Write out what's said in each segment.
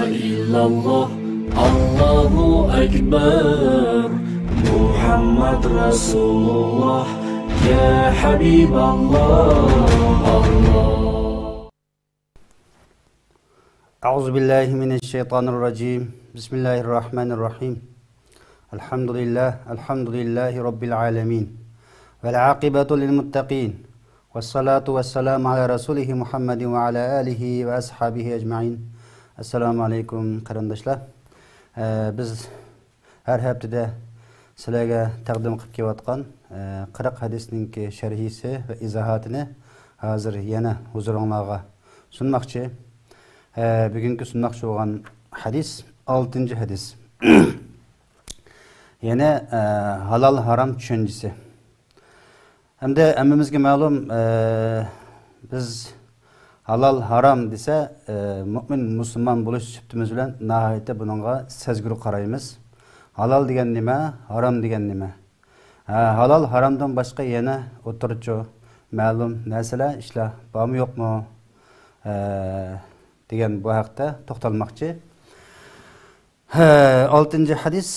illallah, Allahu Ekber. Muhammed Resulullah, ya Habiballah. Allah. Euzubillahimineşşeytanirracim. Bismillahirrahmanirrahim. Elhamdülillahi Rabbil alemin. Vel akibetu lil muttaqin. Vessalatu vesselamu ala Resulihi Muhammedin ve ala alihi ve ashabihi ecmain. Esselamu aleyküm qarindoshlar. Biz her haftada sizlarga taqdim qilib kelayotgan 40 hadisning sharhisi ve izohatini hozir yana huzuringizga sunmoqchi. Bugungi sunmoqchi bo'lgan hadis 6 hadis. Yana halal haram tushunchasi. Hamda hammamizga ma'lum, biz halal haram desa, mu'min musulmon bo'lish sifatimiz bilan nihoyatda buningga sezgir qaraymiz. Halal degan nima, haram degan nima? Halal haramdan boshqa yana o'tirchi ma'lum narsalar, ishlar bormi yo'qmi degan bu haqda to'xtalmoqchi. 6 hadis.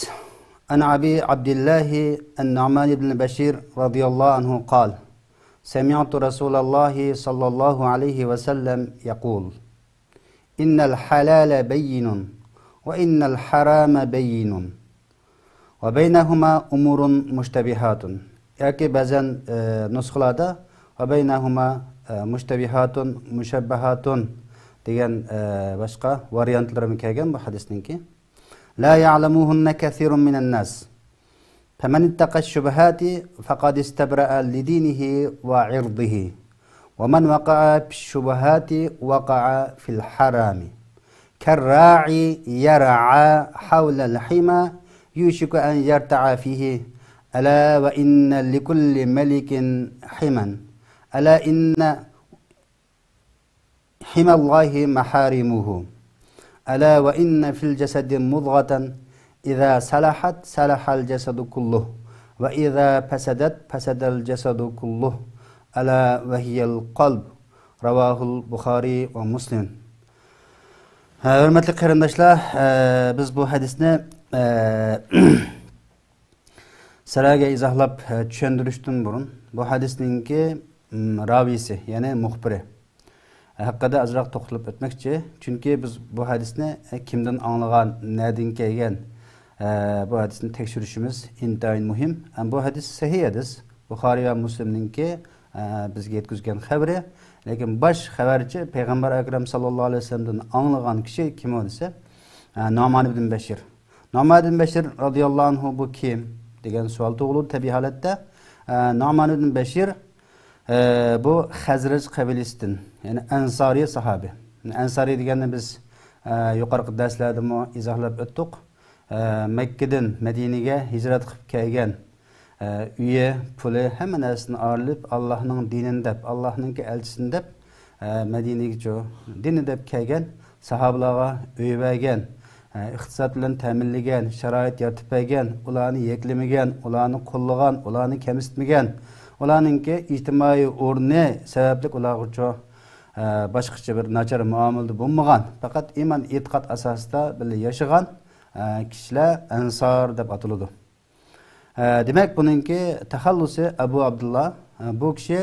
An Abi Abdullah an-Nu'man ibn Bashir radiyallahu anhu قال: سمعت رسول الله صلى الله عليه وسلم يقول: إن الحلال بين وإن الحرام بين وبينهما أمور مشتبهات. يعني بعضن نسخlarda وبينهما مشتبهات مشبهات degan boshqa variantlarga kelgan bu hadisninki. La ya'lamuhunna kathirun minan nas. Faman ittaqa ash-shubuhati faqad istabra'a lidinihi wa 'irdihi. Wa man waqa'a fish-shubuhati waqa'a fil harami. Karra'i yar'a hawla al-hima yushiku an yarta'a fihi. Ala wa inna likulli malikin himan. Ala inna حمى الله محارمه. ألا وإن في الجسد مضغة إذا صلحت صلح الجسد كله وإذا فسدت فسد الجسد كله ألا وهي القلب. رواه البخاري ومسلم. Hürmetli qarindoshlar, biz bu hadisni sizlarga izohlab tushuntirishdan burun bu hadisninki ravisi, ya'ni muxbiri hakkında azraq to'xtalib o'tmoqchi. Chunki biz bu hadisni kimdan anglagan, nereden kelgan bu hadisni tekshirishimiz intayin muhim. Bu hadis sahih hadis. Buxoriy va Muslimninki bizga yetkazgan xabari. Lekin bosh xabarchi Payg'ambar akram sallallohu alayhi vasallamdan anglagan kishi kim o desa, Nu'man ibn Bashir. Nu'man ibn Bashir radhiyallohu anhu bu kim degan savol tug'iladi tabiiy holatda. Nu'man ibn Bashir bu Hazraj qabilasidan, yani Ansari sahabi. Ansari deganda biz yuqorqi darslarda izohlab o'tdik. Makkadan Madinaga hijrat qilib kelgan, uyi, puli, hamma narsani olib, Allohning dinini deb, Allohning elchisini deb Madinaga dinini deb kelgan, sahobalarga uy bergan, iqtisod bilan ta'minlagan, sharoit yaratib bergan, ularni yeklamagan, ularni qo'llagan, ularni kamsitmagan. Ularninki ijtimoiy o'rni sababli ularga boshqacha bir nachar muomalada bo'lmagan, faqat iymon e'tiqod asosida birga yashagan kishilar ansor deb ataladi. Demak, buningki taxallusi Abu Abdullah. Bu kishi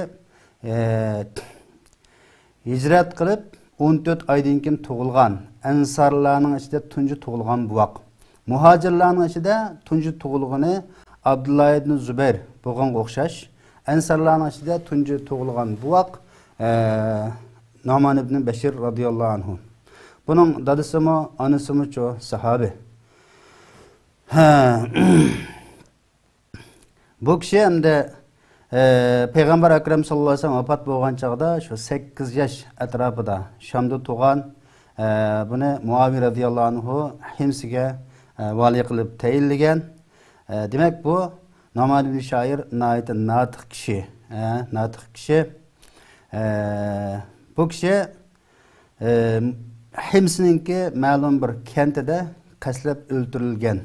hijrat qilib 14 oydan keyin tug'ilgan, ansorlarning ichida tunji tug'ilgan buvoq. Muhojirlarning ichida tunji tug'ilgani Abdullah ibn Zubayr bo'lganga o'xshash. Ansarlarning ichida tunji tug'ilgan buvoq Nu'man ibn Bashir radhiyallohu anhu. Buning dadasimi, onasimi sahabi. Bu kishi endi Payg'ambar akram sallallohu alayhi vasallam vafot bo'lgan chaqda shu 8 yosh atrofida Shamda tug'an, buni Muaviy radhiyallohu anhu Himsiga vali qilib tayinlagan. Demak, bu Nu'man ibn Shoir natiq kishi, natiq kishi. Bu kishi Himsninki ma'lum bir kentida qaslab o'ldirilgan.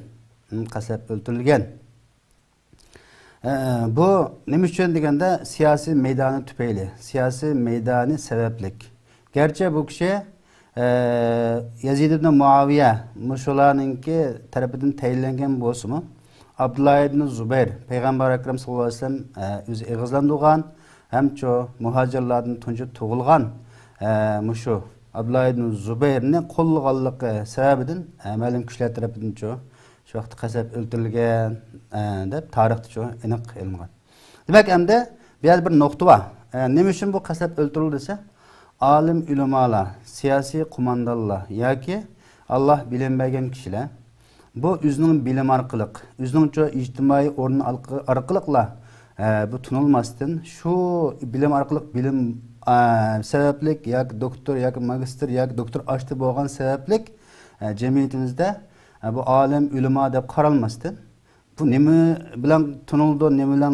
Bu nima uchun deganda siyosiy maydoni tufayli, siyosiy maydoni sabablik. Gerçi bu kishi Yazid ibn Muaviye muşularınki tarafından tayinlengen bolsumu Abdullah ibn Zubayr Peygamber Ekrem sallallahu aleyhi ve sellem özü eğizlandıgan hem ço muhacirlardan tuncu tuğulgan muşu Abdullah ibn Zubayr'ni qo'llaganligi sababidan ma'lum kuchlar tarafidan şu vaqt qasab o'ldirilgan deb tarixda aniq e'lonlangan. Demak, endi bu yerda bir nuqta bor. Nima uchun bu qasab o'ldirildi desa, alim ulamolar, siyosiy qo'mondonlar yoki Alloh bilinmagan kishilar bu o'zining bilim orqali, o'zining ijtimoiy o'rni orqali bu tunilmasdan shu bilim orqali bilim sebeplik yoki doktor yoki magistr yoki doktor ashti bo'lgan sebeplik jamiyatimizda bu alim ulamo deb qaralmasdan bu nima bilan tunildi, nima bilan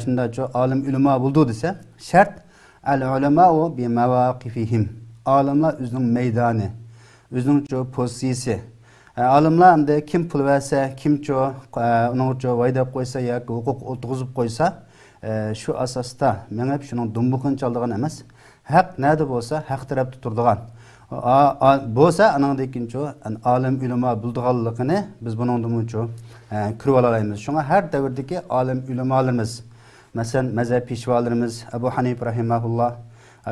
shunday alim ulamo bo'ldi desa, shart al ulamo bi mawaqifihim. Alimlar o'zining maydoni, o'zining pozitsiyasi. Alimlar hamda kim pul versa, kim uning vayda qo'ysa yoki huquq o'tqizib qo'ysa, shu asosda men hep shuning dumbuqini chaldigan emas. Haq nerede bo'lsa, haq tarafda turadigan. Bo'lsa, anandek alim ulamo bo'lganligini biz buningdan ko'rib olaymiz. Shunga har davrdagi alim ulamolarimiz, masalan, mazhab peshvolarimiz Abu Hanifa rahimahulloh,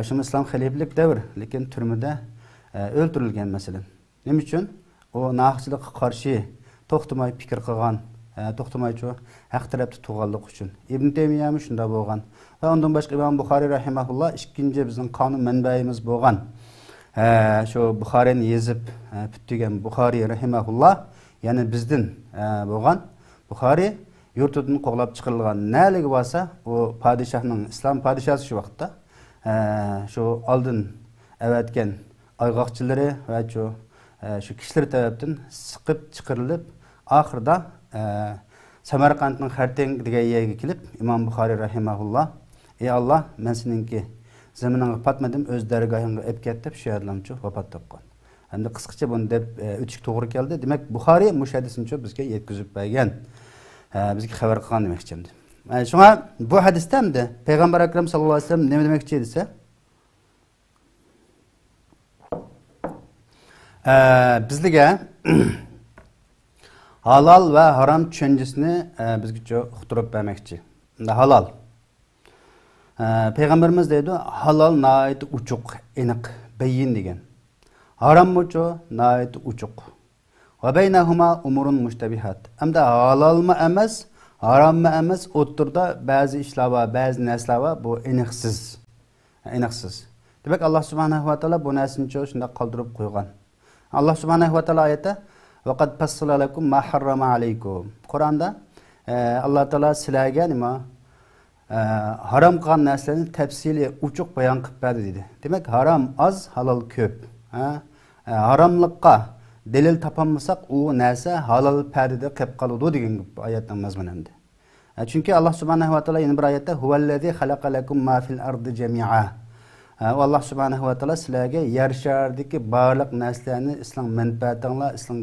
shu islom xalifalik davr, lekin turmada o'ldirilgan masalan. Nima uchun? O naqchilikqa qarshi to'xtamay fikr qilgan, to'xtamay haq tarafda turganlik uchun. Ibn Taymiya ham shunda bo'lgan. Va undan boshqa Imom Buxoriy rahimahulloh ikkinchi bizning qonun manbayimiz bo'lgan. Şu Buxariyni yezib bitgan Buxoriy rahimahulloh, ya'ni bizdan bo'lgan Buxoriy yurtidan qo'g'lab chiqarilgan naligi bo'lsa, u podshohning islom podshosi shu vaqtda shu oldin avatgan ayg'oqchilari va shu kishilar tarafdan siqib chiqarilib, oxirida Samarqandning Xartang degan yerga kelib, Imom Buxoriy rahimahulloh, ey Alloh, men seninki zaminingga patmadim, o'z dargohingga olib ket deb shu yerlamchi vafot topgan. Endi qisqacha buni deb o'tish to'g'ri keldi. Demak, Buxoriy mushadisini bizga yetkazib bergan, bizga xabar qilgan demoqchimdi. Shunga bu hadisda hamda Payg'ambar akram sallallohu alayhi vasallam nima demoqchi desa, bizlarga halal va harom tushunchisini bizga uqtirib bermoqchi. Halal. Peygamberimiz deydi, halal nayet uçuk, eniq, bayin degan. Haram muçu nayet uçuk. Ve beynehuma umurun müştebihat. Amda halal mı emas, haram mı emas, o'ttirda bazı işler var, bazı narsalar var, bu eniqsiz. Eniqsiz. Demek Allah subhanahu wa ta'ala bu narsani shunda qoldirib qo'ygan. Allah subhanahu wa ta'ala ayeti ve kad fassala lakum ma harrama alaykum. Qur'onda Allah Taala sizlarga nima haram qilgan narsalarni tafsili uchuq bayon qilib berdi dedi. Demak, haram az, halal ko'p. Haromlikqa dalil topolmasak, u narsa halal pardada qilib qoladi degan oyatning mazmunida. Chunki Allah subhanahu va taolo yana bir oyatda huvallazi xalaqa lakum ma fil ardi jami'a. Allah subhanahu va taolo sizlarga yer shardagi barliq narsalarni islom manfaatinglar, islom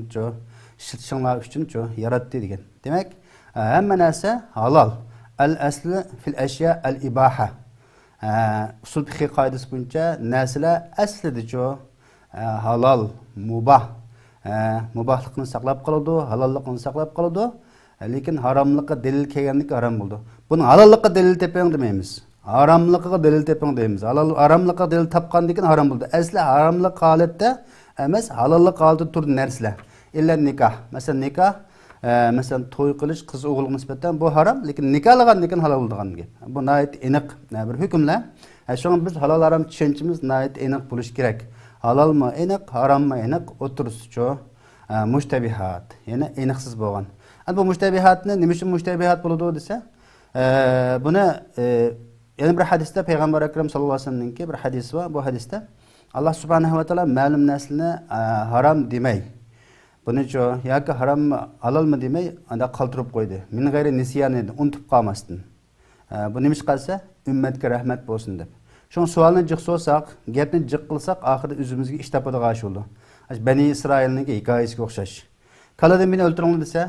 shilshinglar uchun yaratdi degan. Demak, hamma narsa halal. Al-asli fil ashya al-ibaha. Usul fiqh qoidasi bo'yicha narsalar aslida halal, mubah. Mubahlikni saqlab qoladi, halollikni saqlab qoladi. Lekin haromlikqa dalil kelganlik harom bo'ldi. Buni halollikqa dalil teping demaymiz. Haromlikqa dalil teping deymiz. Haromlikqa dalil topgandan keyin harom bo'ldi. Asli haromlik holatda emas, halollik holatda turdi narsalar. Illa nikoh. Masalan, nikoh mesela to'y qilish qiz o'g'ilga nisbatan bu haram, lekin nikohlagandan keyin halol bo'lgan gap. Bu nayet aniq bir hukmlar. Shunga biz halol harom tushunchimiz nayet aniq bo'lish kerak. Halolmi aniq, harommi aniq, o'tirishchi mushtabihat, ya'ni aniqsiz bo'lgan. Bu mushtabihatni nima uchun mushtabihat bo'ladi desa, buni yana bir hadisda Payg'ambar akram sallallohu alayhi vasallamning bir hadisi bor. Bu hadisda Allah subhanahu va taolo ma'lum narsani harom demay, buni yoki harommi, halolmi demay, anda qoldirib qo'ydi. Min g'ayri nisyan edi, unutib qolmasdan. Bu nima ish qilsa, ummatga rahmat bo'lsin deb. Shu savolni jiq so'rsak, gapni jiq qilsak, oxirida o'zimizga ish topadigan shu bo'ldi. Bani Isroilning hikoyasiga o'xshash. Kaladan meni o'ltiring desa,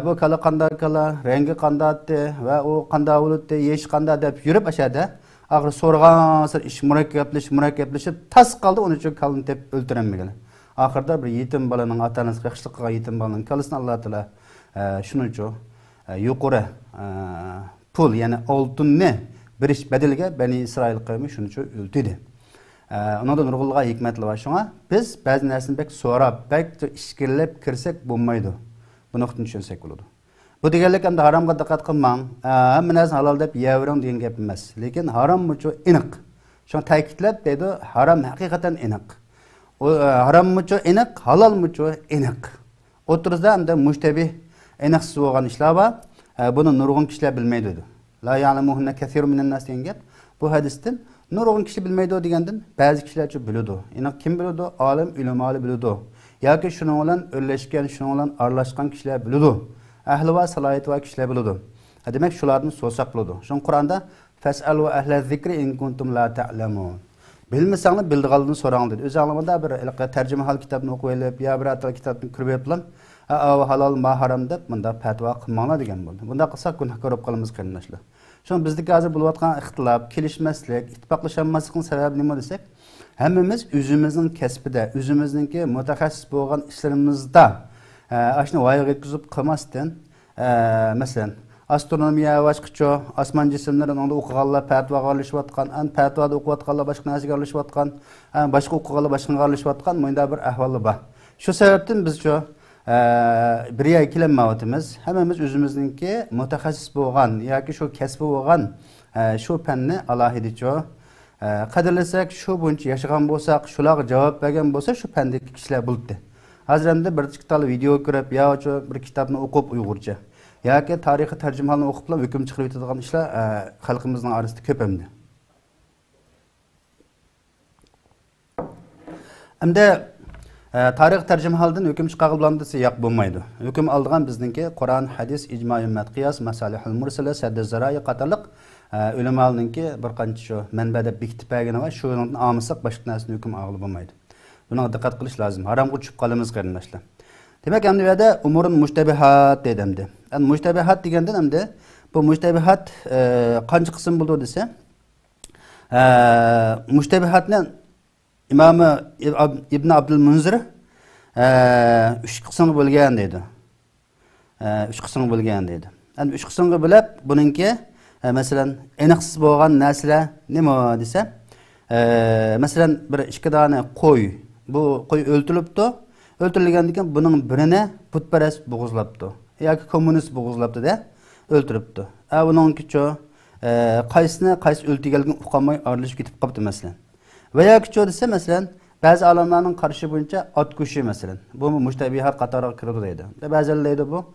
bu kala qanday kala, rangi qandaydi va u qanday bo'ldi, yesh qanday deb yurib ashada, Ağır sorğan iş murakkablaşıp tas qaldı, onun üçün kalını tep öldürənmegeli. Ahırda bir yetim balanın atanız qaqşılıqqa yetim balanın kalısını Allah Teala şunun üçün yuqori pul, yani oltun ne bir iş bedelge Beni İsrail kavmi şunun üçün öldüydü. Ondan nurgulluğa hikmetli var şuna. Biz bazı narsani bek so'rab, bek ishkillab kirsak bo'lmaydi. Bu nuqtani tushunsak bo'ladi. Bu deganlik hamda haromga diqqat qilmang. Hamma narsani halol deb yeyavering degan gap emas. Lekin harom mucho aniq. Shuni ta'kidlab deydi, harom haqiqatan aniq. O harom mucho aniq, halol mucho aniq. O'tirsa hamda mushtabih aniqsiz bo'lgan ishlar bor. Buni nurg'un kishilar bilmaydi dedi. La ya'lamuhunna kathirun minan nas degan gap. Bu hadisdan nurg'un kishi bilmaydi degandan ba'zi kishilar biladi. Aniq kim biladi? Olim, ulamo biladi. Yoki shuning bilan o'rlashgan, shuning bilan aralashgan kishilar biladi. Ahli va salohiyati va kishilar biladi. Demak, shularni so'rsak bo'ladi. Shuning Qur'onda fas'alu ahla zikri in kuntum la ta'lamun. Bilmasanglar bildiganlarni so'rang dedi. O'zi alamada bir tarjimahal kitobni o'qib olib, yo bir atal kitobni ko'rib yotiblar. Halol ma haram deb bunda fatvo qilmanglar degan bo'ldi. Bunda qilsak gunoh ko'rib qolamiz qarindoshlar. Shuni bizdagi hozir bo'layotgan ixtilof, kelishmaslik, ittifoqlashanmaslikning sababi nima desak, hammamiz o'zimizning kasbida, o'zimizningki mutaxassis bo'lgan ishlarimizda ashuni voyaga yetkazib qilmasdan, masalan, astronomiya boshqacha, osmon jismlarini o'qiganlar fatvoga olishayotgan, fatvoda o'qiyotganlar boshqa narsaga olishayotgan, boshqa o'qiganlar boshqaga olishayotgan bunda bir ahvol bor. Shu sababdan biz shu bir yerga kelinmayotimiz. Hammamiz o'zimizningki mutaxassis bo'lgan yoki shu kasbi bo'lgan shu fanni alohida qadrlasak, shu buncha yashagan bo'lsak, shularga javob bergan bo'lsa, shu fandagi kishilar bo'ldi. Hozir ham bir ikkita video ko'rib, yoki bir kitobni o'qib Uyg'urcha yoki tarixiy tarjimalarni o'qiblar hukm chiqarib yetadigan ishlar xalqimizning orasida ko'p hamda. Hamda tarix tarjimalardan hukm chiqarilgan desa yo'q bo'lmaydi. Hukm oldigan bizningki Qur'on, hadis, ijmo, ummat, qiyos, masalihul mursala, sadd zarai qatorliq ulamolarningki bir qancha shu manbada bekitib bergani va shundan olmasak boshqa narsani hukm olib bo'lmaydi. Buna diqqat qilish lozim. Haromga tushib qolamiz qarindoshlar. Demak, endi bu yerda umurun mushtabihat dedimdi. Endi mushtabihat degandan endi bu mushtabihat qancha qism bo'ldi desa, mushtabihatni İmam İbn Abdul Munzir 3 qismga bo'lgan deydi. 3 qismga bo'lgan deydi. Endi 3 qismga bo'lib, buningki masalan aniqsiz bo'lgan narsalar nima desa, masalan bir ikki dona qo'y, bu qo'y o'ltirilibdi. O'ltirilgandan keyin buning birini putparast bo'g'izlabdi yoki kommunist bo'g'izlabdi da o'ltiribdi. Buningki qaysi o'ltirilganligini uqolmay ayrılışib ketib qolibdi masalan. Veya küçük dese mesela bazı alanların karşı boyunca at kuşu mesela. Bu müştebihat qatarına kirdi deydi. Bazıları deydi bu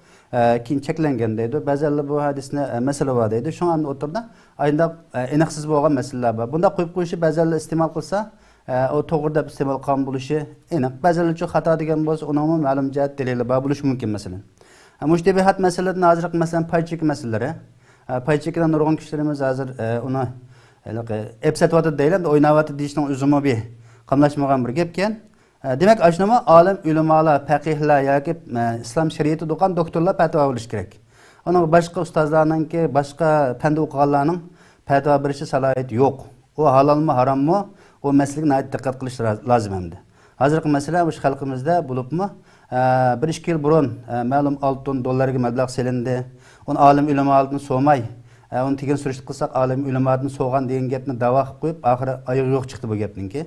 çeklengen deydi. Bazıları bu hadisine mesele var deydi. Şu an oturda ayında aniqsiz bo'lgan meseleler var. Bunda qo'yib qo'yishi bazıları istemal qilsa, o to'g'ri deb istemal qilgan bo'lishi aniq. Bazıları uchun xato degan bo'lsa, uning ma'lum jihat dalili bor bo'lishi mumkin mesela. Müştebihat meselelerden hozir mesela pay cheki meselelari. Pay chekidan nurg'un kishilarimiz hozir uni epsatvatı deyilən də oynavatı deyişdən üzümü bir qamlaşmağan bir gepken. Demək, aşınama alim, ulamalar, fəqihlər, yoki İslam şəriəti doğan doktorlar fətva veriş kerak. Onun başqa ustazlarının ki, başqa fəndə oxuyanların fətva verişi səlahiyyəti yox. O halalmı, harammı, o məsələyə nəhayət diqqət qilish lazım həmdir. Hazırki məsələ bu xalqımızda bulubmu, bir iki yıl burun məlum $6 məbləğ selindi. Onun alim, ulamalarını soğmay, onu tegen sürüştük qılsaq, alim ulamalarını soğan degan gapni dava qilib qo'yib, oxiri ayığı yo'q chiqdi bu gapninki.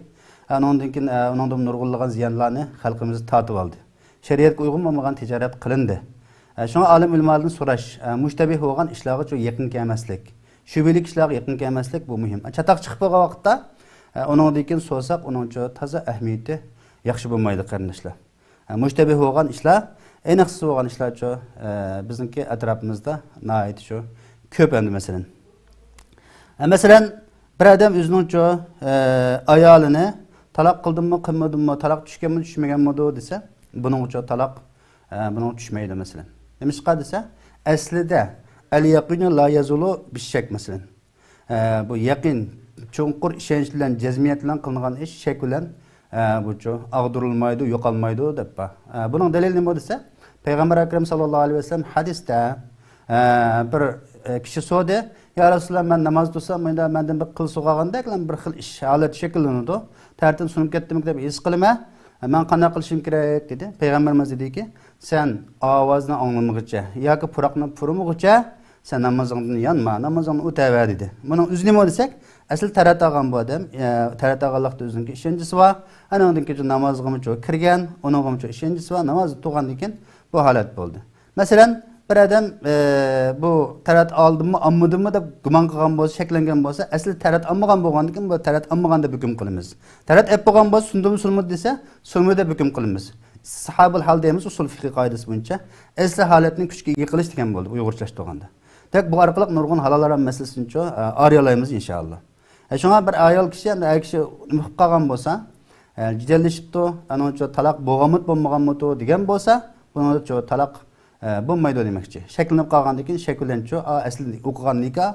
Ondan keyin uningdan nurg'unlagan ziyonlarni xalqimiz tatib oldi. Shariatga uyg'un bo'lmagan tijorat qilindi. Shunga alim ulamalardan so'rash, mushtabih bo'lgan ishlarga yaqin kelmaslik, shubhali ishlarga yaqin kelmaslik bu muhim. Chataq chiqib qolgan vaqtda uningdan keyin so'rsak, uning toza ahamiyati yaxshi bo'lmaydi qarindoshlar. Mushtabih bo'lgan ishlar, aniqsiz bo'lgan ishlar bizningki atrofimizda nihoyat shu ko'p endi masalan. Masalan, bir odam o'zining ayolini talaq qildimmi, qilmadimmi, talaq tushganmi, tushmaganmi desa, buning uchun talaq buning tushmaydi masalan. Nimishqa desa, aslida al-yaqinu la yazulu bishak masalan. Bu yaqin, chunqur ishonch bilan, jazmiyat bilan qilingan ish shak bilan bu ag'dirilmaydi, yo'qolmaydi deb. Buning dalili nima desa, Payg'ambar akram sallallohu alayhi vasallam hadisda bir kishi so'di, "Ya Rasululloh, men namoz o'qisam, mendan bir qil so'g'agandek bir xil ish holat shakllanadi. Tartib sunib ketdimi deb his qilma. Men qanday qilishim kerak?" dedi. Payg'ambarimiz dediki, "Sen ovozni anglamaguncha yoki puroqni purmaguncha sen namozingdan yonma, namozingni o'taver" dedi. Buning o'zi nima desak, asl tarat olgan bu odam, tarat olganlikda o'zining ishonchisi bor. Ana undan keyin namozga kirgan, uningga ishonchisi bor, namoz o'qigandan keyin bu holat bo'ldi. Masalan, bir adam bu tarat oldimmi, olmadimmi deb gumon qilgan bo'lsa, shaklangan bo'lsa, asli tarat olmagan bo'lgandan keyin bu tarat olmagan deb hukm qilamiz. Tarat olib bo'lgan bo'lsa, sundimi, sulmudi desa, sulmi deb hukm qilamiz. Sahabul hal deymiz usul fiqh qoidasi bo'yicha asli holatning kuchga ega qilish degan bo'ldi uyg'urchashtirganda. Tek bu orqali nurg'un halol harom masalasini aralaymiz inshaalloh. Shunga bir ayol kishi, ayol kishi nima qilgan bo'lsa, jidallashibdi, ana o'sha taloq bo'lganmi, bo'lmaganmi degan bo'lsa, buni taloq bo'lmaydi demoqchi. Shakllanib qolgandan keyin shakllanchi aslida o'qigan nikah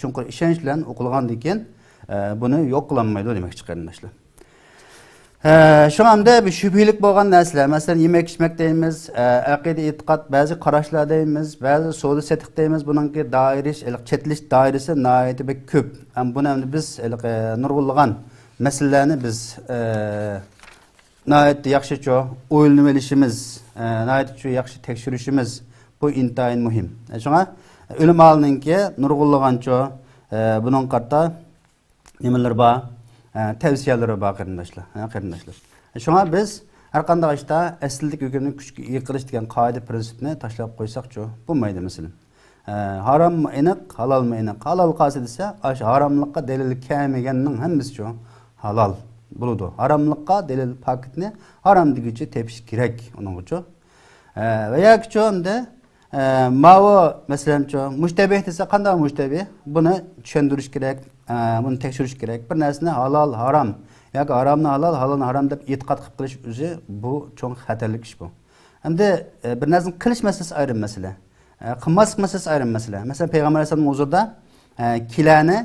chunqur ishonch bilan o'qilgandan keyin buni yo'q qilinmaydi demoqchi qarindoshlar. Şu anda bir şüphelik bo'lgan narsalar, masalan yemek içmek deymiz, aqida e'tiqod, ba'zi qarashlar deymiz, ba'zi savdo setiq deymiz. Buningki doirish, chetlish doirasi nihoyatda ko'p. Buni biz nurg'unlagan masalalarni biz nihoyatda yaxshicha o'ylanib olishimiz, nihoyatda yaxshi tekshirishimiz bu intayin muhim. Shunga ulamolarningki nurg'unlagancha buning qarta nimalar bor? Tavsiyaları bor qarindoshlar. Shunga biz har qanday ishda asldagi hukmni kuchga ega qilish degan qoida prinsipni tashlab qo'ysakchi bo'lmaydi masalan. Harommi aniq, halolmi aniq. Halol qasi desa, ash haromlikqa dalil kelmaganning hammasi halol bo'ladi. Haromlikqa dalil paketni harom degicha tepish kerak uning uchun. Va yoki unda mavo masalan mushtabih desa qanday mushtabih? Buni tushuntirish kerak. Bunu tekshirish kerak. Bir narsani halol, harom yoki haromni halol, halolni harom deb e'tiqod qilib qilish o'zi bu cho'ng xatarlik ish bu. Endi bir narsani qilish masalasi ayrim masala. Qilmaslik masalasi ayrim masala. Masalan, Payg'ambar alayhisolamning huzurida kilani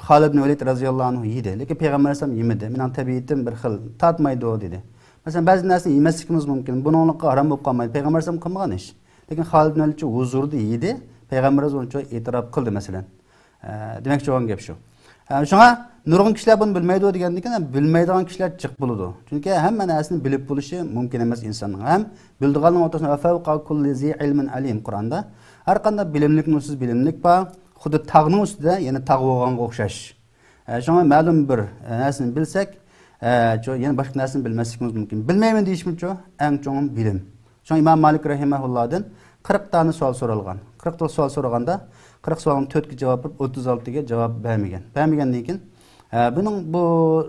Xolid ibn Valid radhiyallohu anhu yedi, lekin Payg'ambar alayhisolam yemadi. Mening tabiatim bir xil tatmaydi dedi. Masalan, ba'zi narsani yemasligimiz mumkin. Buningga harom bo'lib qolmaydi. Payg'ambar alayhisolam qilmagan ish. Lekin Xolid ibn Valid huzurida yedi. Payg'ambar alayhisolam e'tirof qildi masalan. Demek ki olan gap şu. Şuna nurgun kişiler bunu bilmeydi degandan keyin bilmeydigan kişiler chiq bo'ladi. Çünkü hamma narsani bilib bo'lishi mumkin emas insonning. Ham bildiganning o'rtasida afawqa kulli zi ilmin alim Qur'onda har qanday bilimlikning siz bilimlik bor. Xuddi tog'ning ustida yana tog' bo'lganga o'xshash. Shunga ma'lum bir narsani bilsak, yana boshqa narsani bilmasligimiz mumkin. Bilmayman deyishimcha eng cho'ng bilim. Shunga Imom Malik rahimahullohdan 40 tane savol so'ralgan. 40 ta savol so'raganda 40 savolning 4 ga javob berib 36 ga javob bermagan. Bermagandan keyin buning bu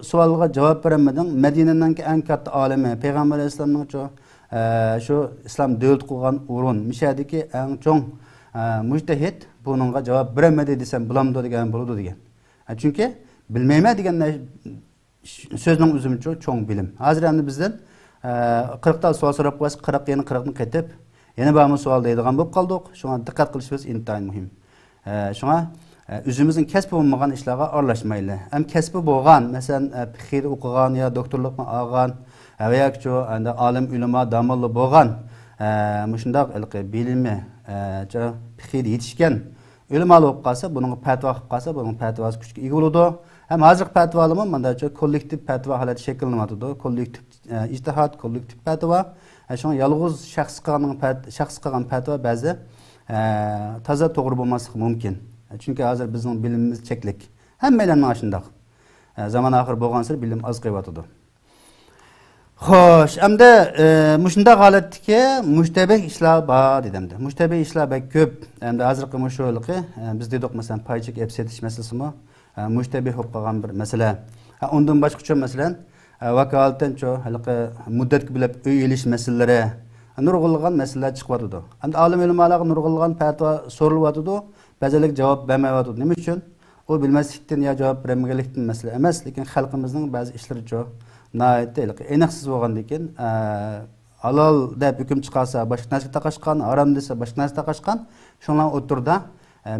savolga javob bermadan Madinaning eng katta olimi Payg'ambar alayhisolamning shu islom davlat qilgan o'rin, mishadagi eng cho'ng mujtahid buningga javob bermadi desam bulamdi degan bo'ladi degan. Chunki bilmayman degan so'zning o'zi cho'ng bilim. Hozir endi bizdan 40 ta savol so'rab qo'ysak 40 yana 40 ni qaytib yana bir savol deydigan bo'lib qoldik. Shunga diqqat qilishimiz intayin muhim. Şuna özümüzün kəsbi olmayan işlərə aralashmaylı. Hem kəsbi bolğan, məsələn, fiqh oxugan ya doktorluqni alğan, və ya ki, alim ulama damallı bolğan, müşündaq bilimi, fiqh yetişkən ulamalı olub qalsa, bunun fatva qılıb qalsa, bunun fatvası küçük ega boladi. Hem hazır fatvalımı manda kollektiv fatva halatı şəkillənmədi. Kollektiv ictihad, kollektiv fatva. Şuna yalğız şəxs qılğan fatva bəzi taza to'g'ri bo'lmasligi mumkin. Chunki hozir bizning bilimimiz cheklik. Hammalarning shundoq. Zaman oxir bo'lgan sir bilim oz qilyotdi. Xo'sh, endi mushundaq holatdagi mushtabih ishlar bor dedimda. Mushtabih ishlar ko'p. Endi hozirgi musho'liqi biz dedik masalan paychik ep setish masalasimi mushtabih bo'lib qolgan bir masala. Undan boshqacha masalan vakolatdan muddatga bilib uy elish masalalari nurg'unlagan masalalar chiqyotdi. Endi olim ulamolar nurg'unlagan fatvo so'rilyotdi, ba'zilar javob bermayotdi. Nima uchun? U bilmaslikdan yo javob bermaganlikdan masala emas, lekin xalqimizning ba'zi ishlari nihoyatda aniqsiz bo'lgandan keyin halol deb hukm chiqarsa boshqa narsa taqashgan, harom desa boshqa narsa taqashgan, shunlar o'tirda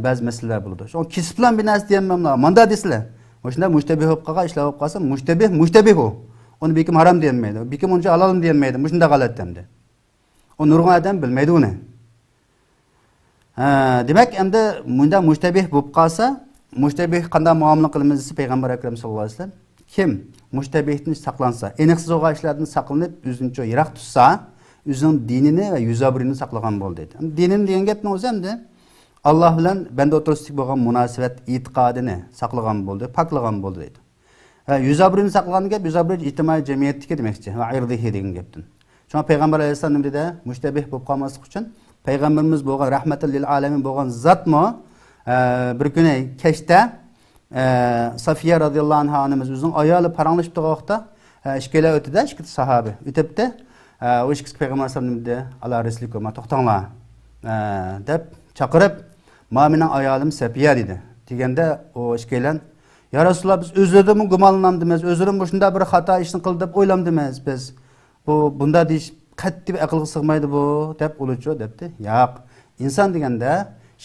ba'zi masalalar bo'ladi. Shu kesib bilan bir narsa deyamman, manda desizlar. O'shunda mushtabih bo'lib qolgan ishlar bo'lib qolsa, mushtabih u. Uni bekim harom deyilmaydi, bekim uncha halol deyilmaydi. Shunda g'alat endi. O nurg'un adam bilmaydi uni. Demek endi bunda müştebih bo'lib qolsa, müştebih qanday muomala qilamiz desa Payg'ambar akram sallallohu alayhi vasallam kim müştebihdan saqlansa, aniqsiz bo'lgan ishlardan saqlanib, o'zini yiroq tutsa, o'zining dinini va yuzobrini saqlagan bo'ldi dedi. Dinini degan gapning o'zi endi Alloh bilan banda o'rtasidagi bo'lgan munosabat, e'tiqodini saqlagan bo'ldi, poklagan bo'ldi dedi. Va yuzobrini saqlagan gap, yuzobri ijtimoiy jamiyatdagi demakchi va irdihi degan gapdan. Shunga Payg'ambar alayhisalom nima dedi? Müştebih bo'lib qolmaslik uchun Peygamberimiz bo'lgan rahmetel lil alamin bo'lgan zatmo bir kuni kechda Safiye radhiyallohu anha onamiz o'zining ayoli paranglashib turgan vaqtda ishkelar o'tida, ikki sahoba o'tibdi. O ikki Payg'ambar alayhisalom dedi, "Alloh rislikum, to'xtanglar" deb chaqirib, "Ma mening ayolim Safiya" dedi. Deganda o ishkelan, "Ya Rasululloh, biz o'zlarimni gumonlandimiz, o'zlarim shunda bir xato ishni qildi deb o'ylamdimiz biz. Bunda deyish qattiq aqlga sig'maydi bu" deb uluchu debdi. Yo'q. Inson deganda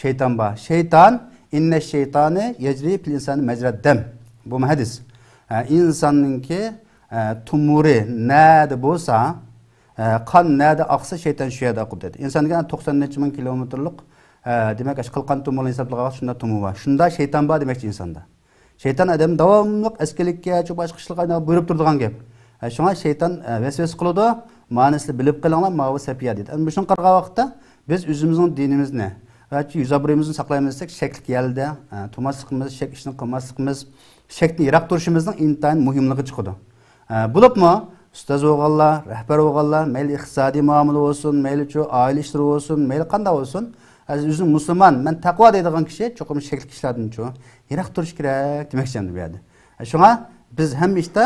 shayton bor. Shayton inna shaytoni yajri fil insani majrad dam. Bu hadis. İnsonningki tumuri nada bo'lsa, qon nada oqsa shayton shu yerda oqib dedi. Insonga 90 necha ming kilometrlik demak qilqon tumur hisoblagan vaqt shunda tumur bor. Shunda shayton bor demakchi insonda. Shayton odam davomli askilikka, boshqa ishlarga buyurib turadigan gap. Shunga shayton vesvese qiladi. Ma'nosini bilib qilinglar, ma'vu safiya dedi. Ana shuni qilgan vaqtda biz o'zimizning dinimizni va yuzobrimizni saqlaymiz desak, shaklik yalda, tumasligimiz, shak ishni qilmasligimiz, shakni yiroq turishimizning intayin muhimligi chiqadi. Bo'libmi? Ustoz bo'lganlar, rahbar bo'lganlar, mayli iqtisodiy muomala bo'lsin, mayli oila ishlari bo'lsin, mayli qanday bo'lsin, o'zim musulmon, men taqvo deydigan kishi cho'qim shaklik ishlardan yiroq turish kerak demoqchi endi bu yerda. Shunga biz ham ishda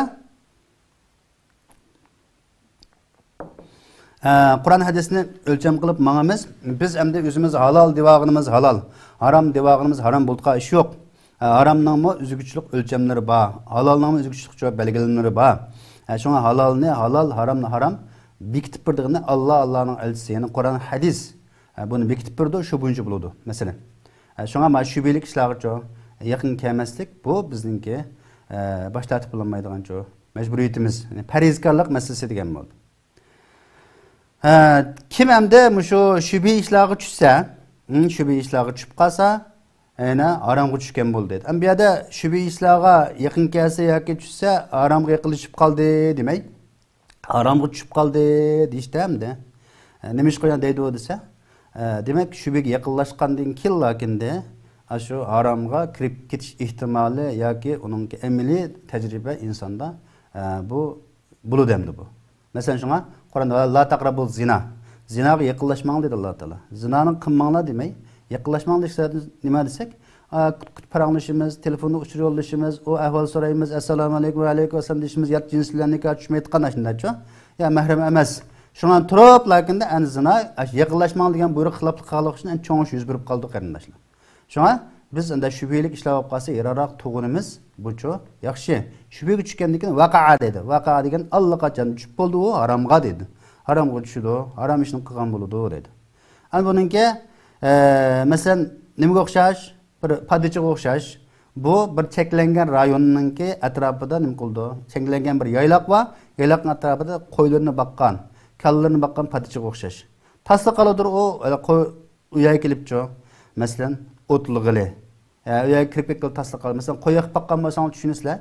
Kur'an hadisini ölçem kılıp mağamız, biz emde özümüz halal devağınımız halal, haram devağınımız haram bulduğu iş yok. Haramdan mı üzgüçlük ölçemleri var, halaldan mı üzgüçlük çok belgelenleri var. Şuna halal ne halal, haram ne haram, bekitip birdiğini Allah'ın elçisi, yani Kur'an hadis, bunu bekitip birdi, şu buncu buludu mesela. Şuna şübhelik işler çok, yakın kemeslik, bu bizimki başlatıp bulunmaydıgan çok, mecburiyetimiz, yani perizkarlık meselesi degen oldu. Kim emde şu şübhi işlagı düşse, şübhi işlagı düşüp qalsa, aramga tushgan bo'ldi dedi. Bu yerda shubhi ishlarga yaqin kelsa yoki tushsa, aramga yaqinlashib qoldi demay. Aramga tushib qoldi deyishdi hamda. Nima ish qo'ygan deydi u desa, demak shubhiga yaqinlashgandan keyin lakinde shu aramga kirib ketish ehtimoli yoki uning amaliy tajriba insonda bu bo'ladi hamda bu. Masalan shunga Qur'onda la taqrabul zina. Zinaga yaqinlashmang dedi Alloh taolo. Zinani qilmanglar demay, yaqinlashmang desa nima desek, paranglashimiz, telefonda uchur yo'llashimiz, o ahvol so'raymiz, assalomu alaykum va alaykum assalom deyishimiz, yat jinslarga tushmayotgan shundacha. Ya mahram emas. Shundan turib, lakinde an zina yaqinlashmang degan buyruq xiloflik qilganlik uchun cho'ngish yuz berib qoldi qarindoshlar. Shunga biz unda shubhelik ishlar bo'lib qolsa, yararoq tug'unimiz buchu yaxshi. Shubhega tushgandan keyin vaqa'a dedi. Vaqa'a degan allaqachon tushib bo'ldi, u haromga dedi. Haromga tushdi, harom ishni qilgan bo'ladi dedi. Ana buningki masalan nimaga o'xshash? Bir padichiga o'xshash. Bu bir cheklangan rayonningki atrofida nima qildi? Cheklangan bir yayloq bor, yayloqning atrofida qo'ylarni boqqan, kallarni boqqan padichiga o'xshash. Tasli qoladir u uyga kelibchi. Masalan, o'tlig'ili. Uyga kirib ketib tasli qoldi. Masalan, qo'y yoqib boqqan bo'lsangiz tushunasizlar.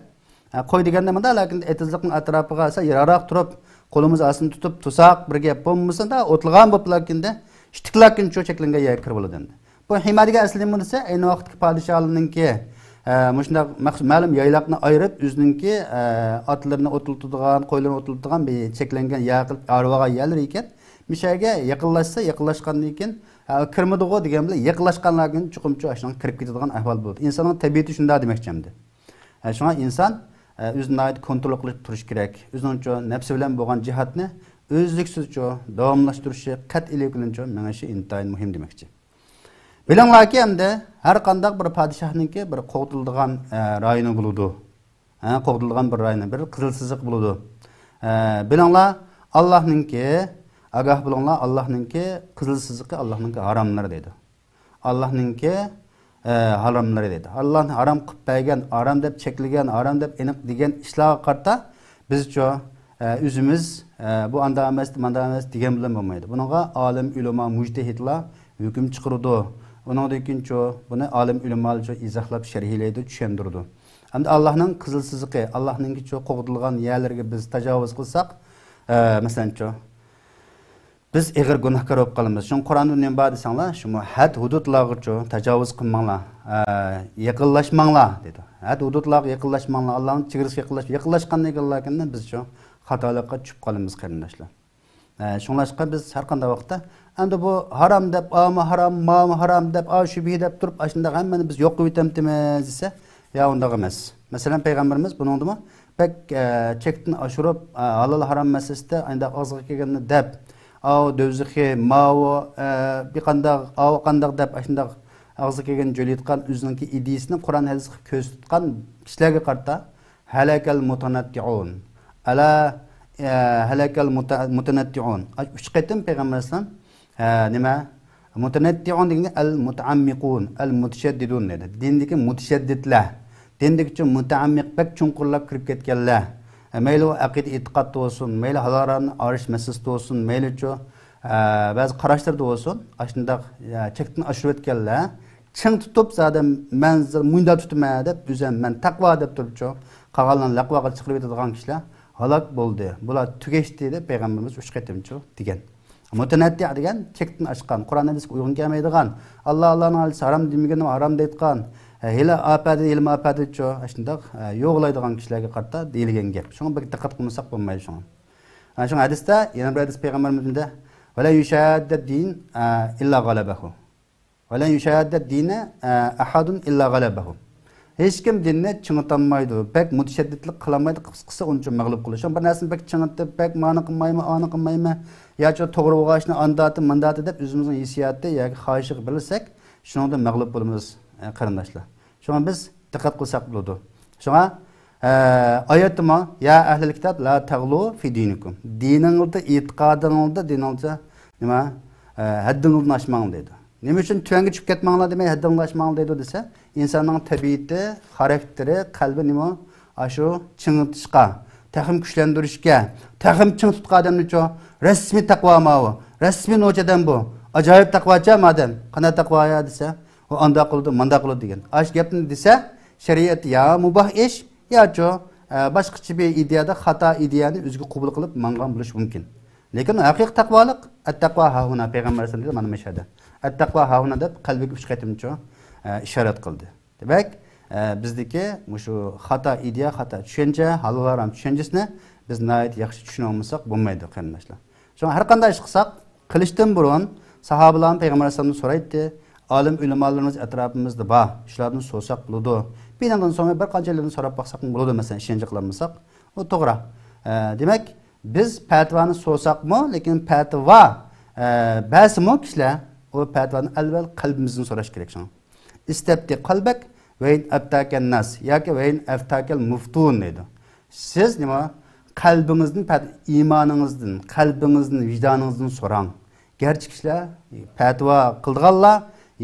Qo'y deganda nima? Lekin etizlikning atrofiga yararoq turib, qo'limiz ostini tutib, tusoq bir gap bo'lmasa-da, o'tlig'an bo'lib lakinda ishtiklakin cheklangan yerga kirib bo'ladi endi. Bu himadiga asli bo'lsa, ayni vaqtdagi podshohlarningki mushunda ma'lum yayloqni ayirib, o'zininki otlarni o'tiltadigan, qo'ylarni o'tiltadigan bir cheklangan yaqin arvaga yerlar ekan. Mishaga yaqinlashsa, yaqinlashgandan keyin kirmadigo degan bilan yaqinlashganlarga chuqumcha ashuna kirib ketadigan ahvol bo'ldi. Insonning tabiati shunday demoqchi endi. Shunga inson o'zini kontrol qilib turish kerak. O'zining nafsi bilan bo'lgan jihatni o'zliksiz davomlashtirishi, qat'iylik bilan menga shu intayin muhim demoqchi. Bilinglarki endi har qanday bir podshohningki bir qo'g'dildigan rayoni bo'ladi. Qo'g'dildigan bir rayoni, bir qizil siziq bo'ladi. Bilinglar Allohningki agah bilinglar Allohningki qizil siziqi Allohningki haromlari dedi. Allohningki haromlari dedi. Alloh harom qilib qo'ygan, harom deb cheklagan, harom deb aniq degan ishlarga qarta bizcha o'zimiz bu anda emas, manda emas degan bilan bo'lmaydi. Buningga olim, ulamo, mujtahidlar hukm chiqaradi. Onundan keyin bunu alim ulamolar izohlab sharhlaydi, tushundirdi. Hamda Allohning qizil siziqi, Allohning qo'g'dilgan yerlarga biz tajovuz qilsak, masalan biz ig'ir gunohkor bo'lib qolamiz. Shu Qur'onda nima bor desanglar, shu had hududlarga tajovuz qilmanglar, yaqinlashmanglar dedi. Had hududlarga yaqinlashmanglar, Allohning chegarasiga yaqinlashgandan keyin biz xatolikqa tushib qolamiz qarindoshlar. Shunlashqa biz har qanday vaqtda endi bu harom deb, ama harom, ma harom deb, shubhi deb turib, shunda hammani biz yo'q qilib o'tamtimiz desa, ya unda emas. Masalan, payg'ambarimiz buningdimi pek chekdan oshirib, halol harom masalasida endi og'ziga kelganini deb, dövzixi, mao, bir qandaq deb, shunda og'ziga kelgan jo'layotgan o'zining ideyasini Qur'on hadisga ko'z tutgan kishilarga qarata halakal mutanatti'un. Ala halakal mutanatti'un. Uch qatim payg'ambar alayhisalom nima? Mutanatti'un degani al-mutaammiqun, al-mutashaddidun dedi. Dindagi mutashaddidlar. Dindagi mutaammiq bak chunqurlab kirib ketganlar. Mayli aqida e'tiqod bo'lsin, mayli haloratni arish masalasi bo'lsin, mayli ba'zi qarashlarda bo'lsin, shunday chekdan oshirib o'tganlar, ching tutib zada manzil munda tutma deb, men taqvo deb turibchi, qolganlarni laqvoga chiqarib o'tadigan kishilar halok bo'ldi. Bular tugashdi deb payg'ambarimiz 3 qatimchi degan. Mutanatti degan chekdan oshgan, Qur'on hadisga uyg'un kelmaydigan, Allohning olisi harom demaganni harom deyotgan, hela apadi ilm apadi shunday yo'qlaydigan kishilarga qarata deyilgan gap. Shunga bir diqqat qilmasak bo'lmaydi shunga. Ana shu hadisda yana bir hadis payg'ambarimizda "Vala yushadda din illa g'alabahu. Vala yushadda dina ahadun illa g'alabahu." Hech kim dinni ching'itanmaydi, bek mutashaddidlik qilmaydi, qisqasi uncha mag'lub qilish. Bir narsani bek ching'itib, bek ma'ni qilmaymi, ani qilmaymi, yoki to'g'ri bo'lg'ashni andati, mandati deb o'zimizning hissiyatda yoki xohishiga bilsak, shuningda mag'lub bo'lamiz qarindoshlar. Şuna biz dikkat qilsak bo'ladi. Şuna oyatma ya ahlul kitob la taglu fi dinikum. Diningizda, e'tiqodingizda, diningizda nima haddingizni oshmang dedi. Nima uchun tuanga tushib ketmanglar demay haddingizni oshmang dedi desa, insonning tabiati, xarakteri, qalbi nima shu chingitishga, tahim kuchlantirishga, tahim ching tutgan odamni rasmiy taqvo mavi, rasmiy nochadan bu. Ajoyib taqvocha madam, qanday taqvo ya desa, o anda qildi, manda qildi degan. Ash gapni desa, shariat ya mubah ish, yoki boshqacha bir ideyada xato ideyani o'ziga qabul qilib mangan bo'lish mumkin. Lekin haqiqiy taqvolik, at-taqvo hahuna payg'ambar sollallohu alayhi vasallam mana mashhada. At-taqvo hahuna deb qalbiga uch qatimcha ishorat qildi. Demak, bizdagi shu xato ideya, xato tushuncha, halol harom tushunchasini biz nihoyat yaxshi tushuna olmasak bo'lmaydi qarindoshlar. Shunga har qanday ish qilsak, qilishdan burun sahobalar payg'ambar sollallohu alayhi vasallamdan so'raydi. Alim ulamolarimiz atrofimizda bor. Shulardan so'rsak bo'ladi. Bundan so'ng bir qanchalardan so'rab baqsak bo'ladi, masalan, ishonch qilmasak, bu to'g'ri. Demak, biz fatvoni so'rsakmi, lekin fatvo ba'zimi kishilar o fatvoni albatta qalbimizdan so'rash kerak shuni. İstabti qalbak va in abtakan nas yoki va in aftakal muftun dedi. Siz nima qalbingizdan, iymoningizdan, qalbingizdan, vijdoningizdan so'rang. Gerçi kishilar fatvo qilganlar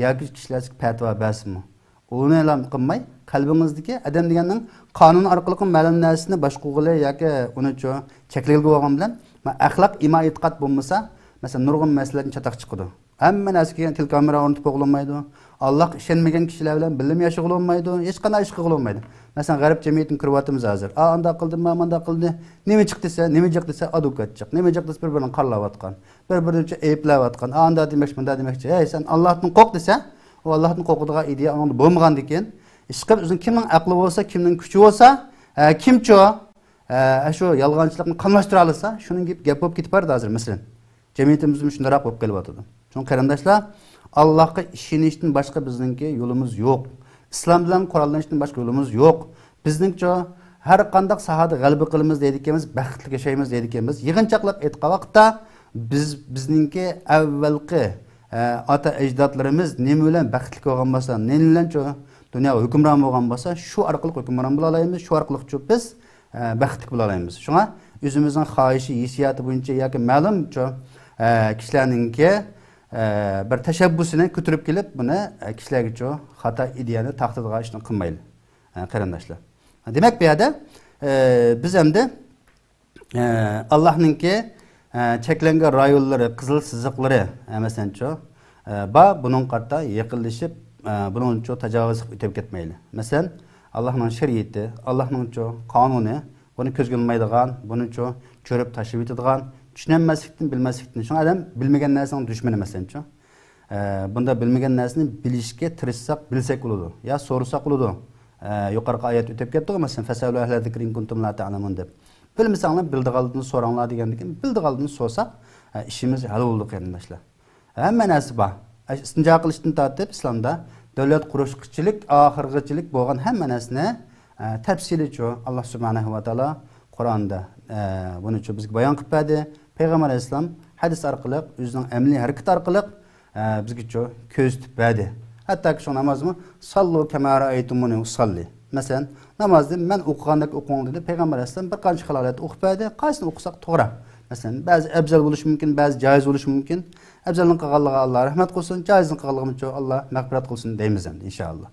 yoki kishilar fatvo bersinmi? Uni e'lon qilmay, qalbingizdagi adam deganning qonun orqali ma'lum narsani boshqaga yoki uni cheklayilgan bo'lgan bilan, axloq, iymon, e'tiqod bo'lmasa, masalan, nurg'un masalalarni chataq chiqadi. Hamma narsaga til kamera o'rnatib qo'yilmaydi. Alloh ishonmagan kishilar bilan bilim yashag'il olmaydi, hech qanday ish qilib olmaydi. Masalan, g'arb jamiyatining kiryapmiz hozir. Anda qildi, manda qildi. Nima chiqdi desa, nima chiqdi desa advokat chiq. Nima chiqdi desa bir-birini qarlayotgan. Bir-birini ayblayotgan. Anda demakchi, bunda demakchi. Ey, sen Allohning qo'q desa, u Allohning qo'qidigan ideya unda bo'lmagan ekan. Ish qilib o'zing kimning aqli bo'lsa, kimning kuchi bo'lsa, kimcho shu yolg'onchilikni qamlashtira olsa, shuning gap bo'lib ketib bordi hozir masalan. Cemiyetimizin shundaroq bo'lib kelyapti. Çünkü qarindoshlar, Allohga ishonishdan boshqa bizningki yo'limiz yo'q. Islom bilan qurollanishdan boshqa yo'limiz yo'q. Bizningcha har qanday sohada g'alaba qilamiz deydiganmiz, baxtli yashaymiz deydiganmiz. Yig'inchoqlab aytgan vaqtda bizningki avvalgi ota ajdodlarimiz nima bilan baxtli bo'lgan bo'lsa, nima bilan dunyo hukmron bo'lgan bo'lsa, shu orqali hukmron bo'la olamiz, shu orqali biz baxtli bo'la olamiz. Shunga o'zimizning xohishi, hissiyati bo'yicha yoki ma'lum kishilarningki bir tashabbusini ko'tarib kelib, buni kishilarga xato ideyani taqdirga ishni qilmaydi. Qarindoshlar. Demak, bu yerda biz endi Allohningki cheklangan rayonlari, qizil siziqlari, masalan, Bunun qarta yaqinlashib, bunun cho tajovuz qilib o'tib ketmayli. Masalan, Allohning shariati, Allohning cho qonuni, buni ko'zga ilmaydigan, buni cho ko'rib tashib etadigan, tushunmaslikdan, bilmaslikdan. Shu odam bilmagan narsaning dushmani masalan cho. Bunda bilmagan narsani bilishga tirishsak, bilsak bo'ladi. Ya so'rasak bo'ladi. Yuqorqi oyat o'tib ketdi, masalan, fasalu ahla zikrin kuntum la ta'lamun deb. Bilmasanglar bildiğinizden soranlar degandan bildiğinizden sorsak işimiz hal oldu qarindoshlar. Hamma narsa bor. Istinjo qilishdan tortib islomda davlat qurishchilik, oxirgichilik bo'lgan hamma narsani tafsilicha Alloh subhanahu va taolo Qur'onda buni bizga bayon qilib berdi. Payg'ambar alayhisalom hadis orqali o'zining amaliy harakat orqali bizga ko'rsatib berdi. Hatto shu namozmi sallu kama ra'aytumuni usalli. Masalan, namazda men o'qigandek o'qing dedi. Payg'ambar alayhisalom bir qancha holat o'qib berdi. Qaysini o'qisak to'g'ri. Masalan, ba'zi afzal bo'lishi mumkin, ba'zi joiz bo'lishi mumkin. Afzalning qilganligiga Alloh rahmat qilsin, joizning qilganligiga Alloh mag'firat qilsin deymiz endi inshaalloh.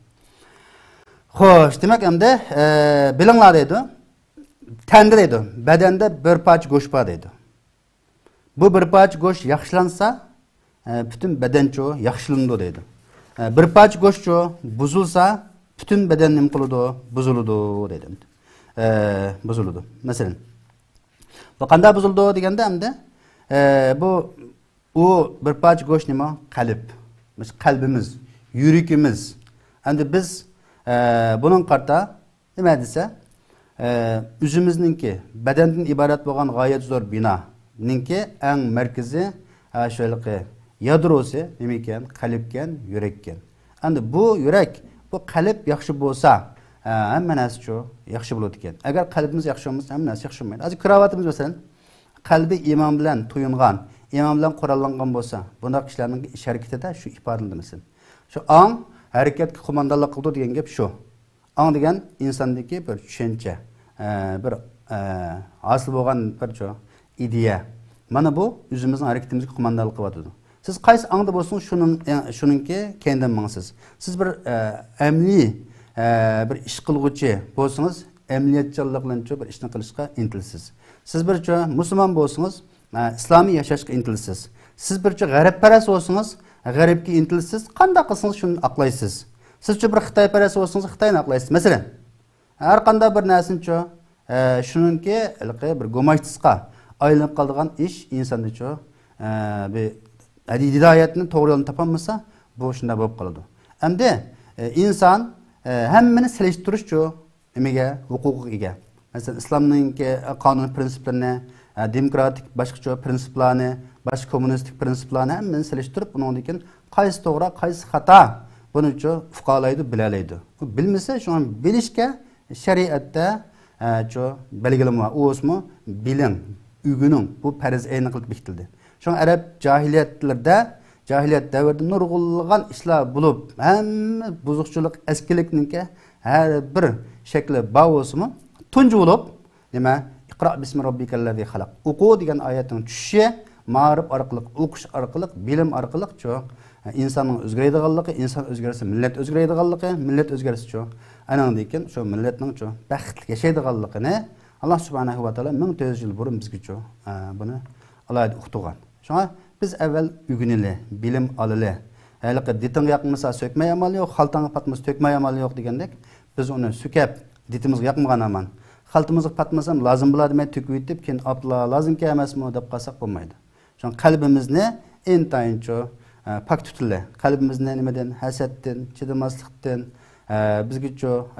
Xo'sh, demak endi bilinglar deydi. Tanda deydi. Badanda bir parcha go'sht bor deydi. Bu bir parcha go'sht yaxshilansa, butun badancho yaxshilandi deydi. Bir parcha go'sht buzilsa, bütün beden nim qiladi, buziladi dedim. Buziladi. Masalan, bu qanday buzildi deganda hamda bu bir parcha go'sht nima? Qalb. Biz qalbimiz, yuragimiz. Endi biz bunun qarta nima desa, o'zimizningki badandan iborat bo'lgan g'oyat zo'r binoninki eng markazi shunaqa yadrosi nima ekan? Qalb ekan, yurak ekan. Endi bu yurak bu qalb yaxshi bo'lsa, hamma narsa shu yaxshi bo'ladi ekan. Agar qalbimiz yaxshi bo'lmasa, hamma narsa yaxshi bo'lmaydi. Hozir kravatimiz masalan, qalbi iymon bilan to'yingan, iymon bilan qurollangan bo'lsa, bunday kishilarning ish harakatida shu ifodalanmasin. Shu ong harakatga qo'mondonlik qildi degan gap shu. Ong degan insondagi bir tushuncha, bir asl bo'lgan bir ideya. Mana bu o'zimizning harakatimizga qo'mondonlik qilyapti. Siz qaysi аңда bo'lsin, shuningki kendan mangsiz. Siz bir amli bir ish qilguvchi bo'lsangiz, amliyatchanlik bilan bir ishni qilishga intilsiz. Siz bir musulmon bo'lsangiz, islomiy yashashga intilsiz. Siz bir g'arabparast bo'lsangiz, g'aribga intilsiz. Qanday qilsangiz shuni aqlaysiz. Siz bir xitoyparast bo'lsangiz, xitoyni aqlaysiz. Masalan, har qanday bir narsani shuningki bir go'mashtisqa aylanib qoladigan ish insonda bir hidoyatni to'g'ri yo'lni topolmasa, bu shunday bo'lib qoladi. Endi inson hammani selishtirish nimaga huquqiga ega. Masalan, islomning qonun prinsiplarini, demokratik boshqa prinsiplarni, boshqa kommunistik prinsiplarni hammani selishtirib, undan keyin qaysi to'g'ri, qaysi xato buni fuqarolaydi, bilalaydi. Bu bilmasa, shuni bilishga shariatda belgilama o'smi bilim, o'rganing bu farz ayni qilib bekitildi. Şu Arap cahiliyet davrida nurg'ulg'an ishlar bo'lib, hamma buzuqchilik, eskilikninki har bir shakli bor bo'lsa-mu, tunji bo'lib, nima? Iqro bismi robbikallazi xalaq. O'qu degan oyatning tushishi, ma'rif orqali, o'qish orqali, bilim orqali insonning o'zgaradiganligi, inson o'zgarsa millat o'zgaradiganligi, millat o'zgarsa anandan keyin shu millatning baxtli yashaydiganligini Alloh subhanahu va taolo 1400 yil burun bizga buni alayda o'qitgan. Şuna biz evvel ügüneli, bilim alılı. Haliqi ditinga yaqmasa sökmay amal yo'q, xaltanga patmasa tökmay amal yo'q degandek, biz uni sükep ditimizga yaqmagan aman. Xaltimizga patmasam lazım bo'ladi demay tökib yetib, keyin Abdullah lazımki emasmi deb qalsak bo'lmaydi. Şuna qalbimizni intayincho pak tutili. Qalbimizni nimadan? Hasaddan, chidamaslikdan, bizga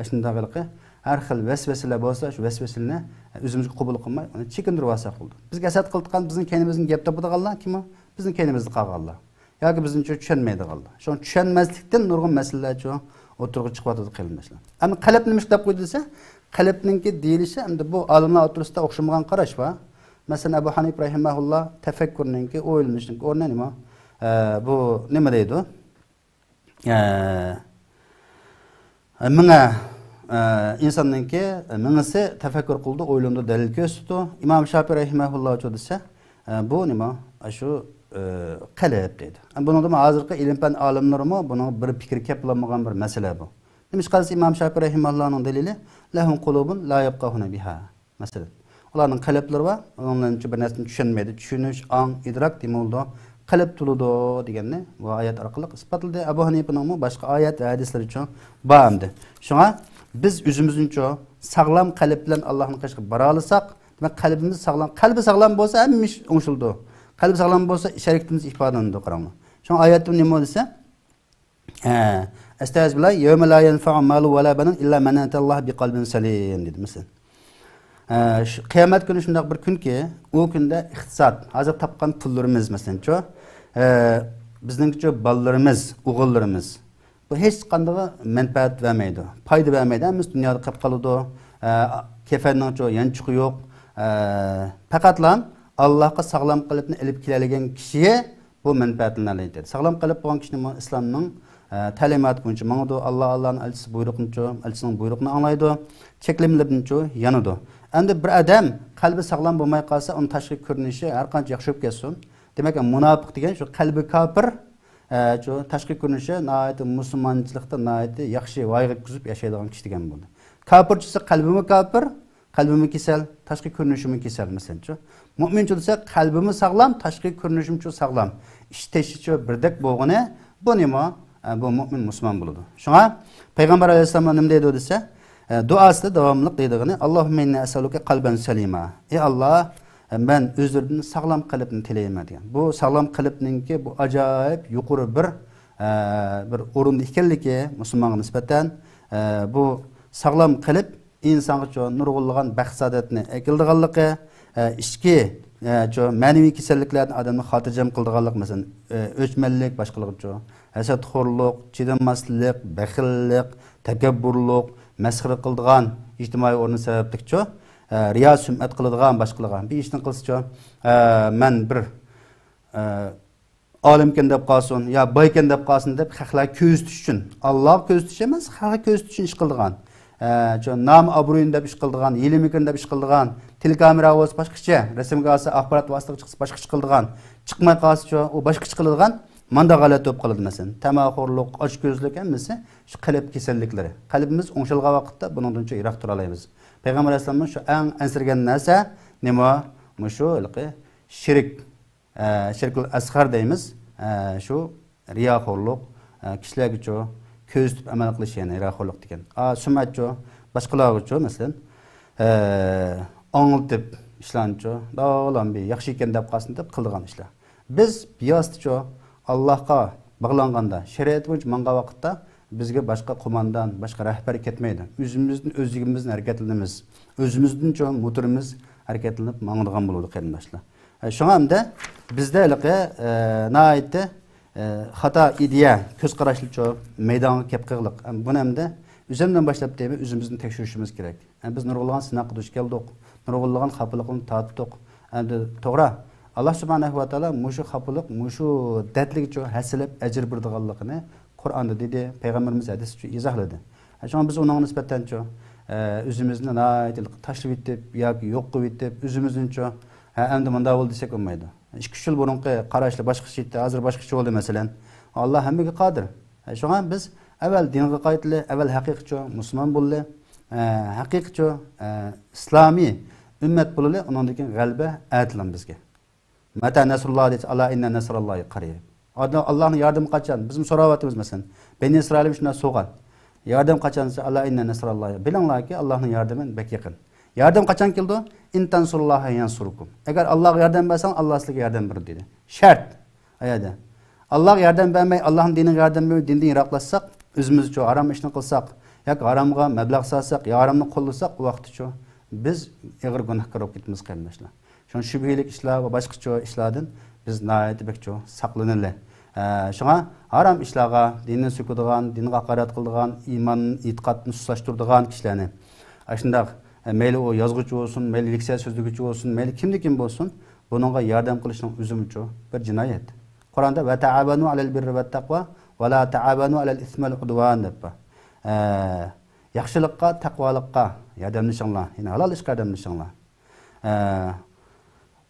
shundaqliqi har xil vasvasalar bo'lsa, shu vasvasalarni o'zimizga qabul qilmay, uni chekindirib olsak bo'ldi. Bizga hasad qilgan bizning keynimizning gap topadiganlar kim? Bizning keynimizni qilganlar. Yoki bizni tushunmaydiganlar. Shu tushunmaslikdan nurg'un masalalar o'tirg'i chiqyotdi qilinishlar. Ammo qalb nima deb qo'yilsa, qalbninki deyilishi endi bu olimlar o'tirisida o'xshamagan qarash bor. Masalan, Abu Hanif rahimahulloh tafakkurninki, o'ylanishninki o'rni nima? Bu nima deydi? Menga insonningki mingisi tafakkur qildi, o'ylandi, dalil ko'rsatdi. Imom Shofiy rahimahulloh desa, bu nima? Shu qalb deydi. Bunda hozirgi ilm-fan olimlarimi buni bir fikr keltirmagan bir masala bu. Nimish qilsa Imom Shofiy rahimahullohning dalili lahum qulubun la yabqahuna biha. Masalan, ularning qalblari va onlarning bir narsani tushunmaydi. Tushunish, ong, idrok demoldi qalb tuludu deganni bu oyat orqali isbotladi. Abu Hanifaning boshqa oyat va hadislar uchun bordi. Shunga biz o'zimizning sog'lom qalb bilan Allohning qishga bora olsak, demak qalbimiz sog'lom, qalbi sog'lom bo'lsa hamma ish o'ngshildi. Qalbi sog'lom bo'lsa sharikatimiz ifodalanadi qaranglar. Shunga oyatda nima desa? Estağfirullah, yevme la yenfa'u malu ve la banun illa men atallah bi qalbin salim dedi mesela. Kıyamet günü şundaq bir gün ki, o günde iqtisad, hazır tapqan pullarımız mesela, bizning ballarımız, o'g'illarimiz bu hech qanday manfaat vermeydi, payda vermeydi. Biz dünyada qolib qoladi. Kefenning yanchiqi yo'q. Faqatlam Allohga sog'lom qalbni ilib keladigan kishiga bu manfaatlarni alaydi. Sog'lom qalb bo'lgan kishining islomning ta'limoti bo'yicha mangdu, Allohning elchisi elchisining buyruqni anglaydi, cheklimlardan yanadi. Endi bir odam qalbi sog'lom bo'lmay qolsa, uning tashqi ko'rinishi har qancha yaxshi bo'lib ketsin. Demak, munofiq degan shu qalbi kafir, shu tashqi ko'rinishi nihoyat musulmonchilikda nihoyat yaxshi voyaga yetkazib yashaydigan kishi degan bo'ldi. Kafirchisi qalbimi kafir, qalbimi kasal, tashqi ko'rinishim kasal masalan. Mo'minchi desa qalbimi sog'lom, tashqi ko'rinishim sog'lom. İşteşi birdek bo'lgani bu nima? Bu mo'min musulmon bo'ladi. Shunga payg'ambar alayhisalom nima deydi desa, duosida davomliq deydigani Allohumma inni as'aluka qalban salima. Ey Alloh, ben özlerden sağlam qalbni tilayman degan. Bu sağlam qalbninki bu ajoyib yuqori bir o'rinda ekanligi musulmonga nisbatan bu sağlam qalb insonga nurg'unlagan baxt saodatni akildiganligi, ichki ma'naviy kasalliklarni odamni xotirjam qildiganlik, masalan, o'chmanlik, boshqalarga hasadxo'rlik, chidamaslik, baxillik, takabburlik, masxara qildigan ijtimoiy o'rni sababli riyo sum'at qiladigan boshqalarga bir ishni qilsa men bir olimkan deb qolsin yo boykan deb qolsin deb xalqlar ko'z tutish uchun, Alloh ko'z tutish emas, xalqlar ko'z tutish uchun ish qildigan, nom obro'yin deb ish qildigan, ilmikan deb ish qildigan, telekamera bo'lsa boshqacha, rasmga olsa axborot vositasiga chiqsa boshqacha qildigan, chiqmay qolsa u boshqacha qiladigan, manda g'alati bo'lib qoladi masalan. Tamaxo'rlik, ochko'zlik hammasi shu qalb kasalliklari. Qalbimiz o'ngshilgan vaqtda bundan yiroq tura olamiz. Peygamber Aleyhisselam'ın şu en ensirgen neyse nima? Şu şirk, şirkul asgar deyimiz. Şu riyaxo'rlik, kişilerge köz tutib amal qilish, yani riyaxo'rlik degan. Sum'at boshqalarga masalan o'ngiltib ishlanchi, da'volan bir yaxshi ekan deb qolsin deb qildigan ishlar. Biz biyosda Allohga bog'langanda, shariat bo'yicha mangan vaqtda bizga boshqa qo'mondan, boshqa rahbar ketmaydi. O'zimizning o'zligimizning harakatlanamiz. O'zimizning motorimiz harakatlanib mangdigan bo'ladi qarindoshlar. Shunga hamda bizda nihoyatda xato ideya, ko'z qarashli maydonga kelib qildik. Buni hamda o'zimizdan boshlab deymi, o'zimizni tekshirishimiz kerak. Biz nurg'unlagan sinoqqa duch keldik, nurg'unlagan xafalikni tatdik. Endi to'g'ri, Alloh subhanahu va taolo mushu xafalik, mushu dadlik hasilib ajr berdiganligini Qur'onda dedi, Peygamberimiz hadis izohladi. Shunga biz uning nisbatan o'zimizni tashlab etib yoki yo'q qilib etib, o'zimizni endi bunda bo'ldi desek bo'lmaydi. 2 yil burungi qarashlar boshqacha edi, hozir boshqacha bo'ldi masalan. Alloh hammaga qodir. Shunga biz avval dinga qaytli, avval haqiqiy musulmon bo'ldi, haqiqiy islomiy ummat bo'ldi, undan keyin g'alaba aytilan bizga. Mata nasrulloh deydi, ala inna nasrallohi qarib. Allah'ın yardımı kaçan, bizim soravatımız mesela. Beni İsrail'im şuna soğan. Yardım kaçansa Allah inna nasrallahi. Bilinler ki Allah'ın yardımın bek yakın. Yardım kaçan kildi? İntan surullaha yansurukum. Eğer Allah yardım versen Allah size yardım verir dedi. Şart. Ayada. Allah yardım vermeyi, Allah'ın dinin yardım vermeyi, dinden iraklaşsak, özümüz haram işini kılsak, ya haramga meblağ salsak, ya haramını kollasak, o vakti biz ağır günahkar olup gitmemiz kardeşler. Şu şübhelik işler ve başka işlerden biz nihayet bek saklanırlar. Şuna haram işlerga, dinini söküdüğün, dinini hakaret kıldığın, imanın, itiqadını suslaştırdığın kişilerini. Aşında meyli o yazgıcı olsun, meyli liksel sözlükçü olsun, meyli kimde olsun, bununla yardım kılışının üzümü bir cinayet. Kur'an'da ve ta'abanu alel birri ve taqva ve la ta'abanu alel ismel udvan dep. Yaxşılıkka, taqvalıkka yardımlaşыңlar. Yani halal işe yardımlaşыңlar.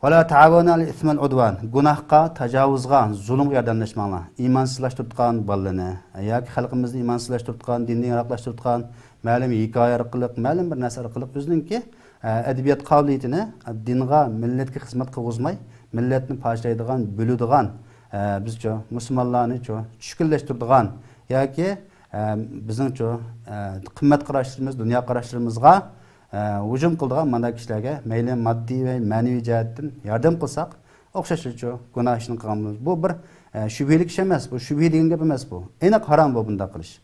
وَلَا تَعَوَنَا الْاِثْمَ الْعُدْوَانِ Günahqa, tacavuzga, zulüm yardımlaşmağlar. İmansızlaştırdıqan balını, yoki xalqimizni imansızlaştırdıqan, dinni yaroqlashtirdigan, ma'lum hikoya orqali, ma'lum bir narsa orqali o'zininki adabiyot qobiliyatini dinga, millatga xizmat qilg'izmay, millatni pashlaydigan, bo'ladigan bizce Müslümanlarını tushkunlashtiradigan yoki bizning qimmat qarashlarimiz, dunyo qarashlarimizga hujum qiladigan mana kishilarga mayli moddiy va ma'naviy jihatdan yordam qilsak, o'xshashlicha gunoh ishni qilganmiz. Bu bir shubhalik ish emas, bu shubhi degan gap emas bu. Aniq harom bu bunday qilish.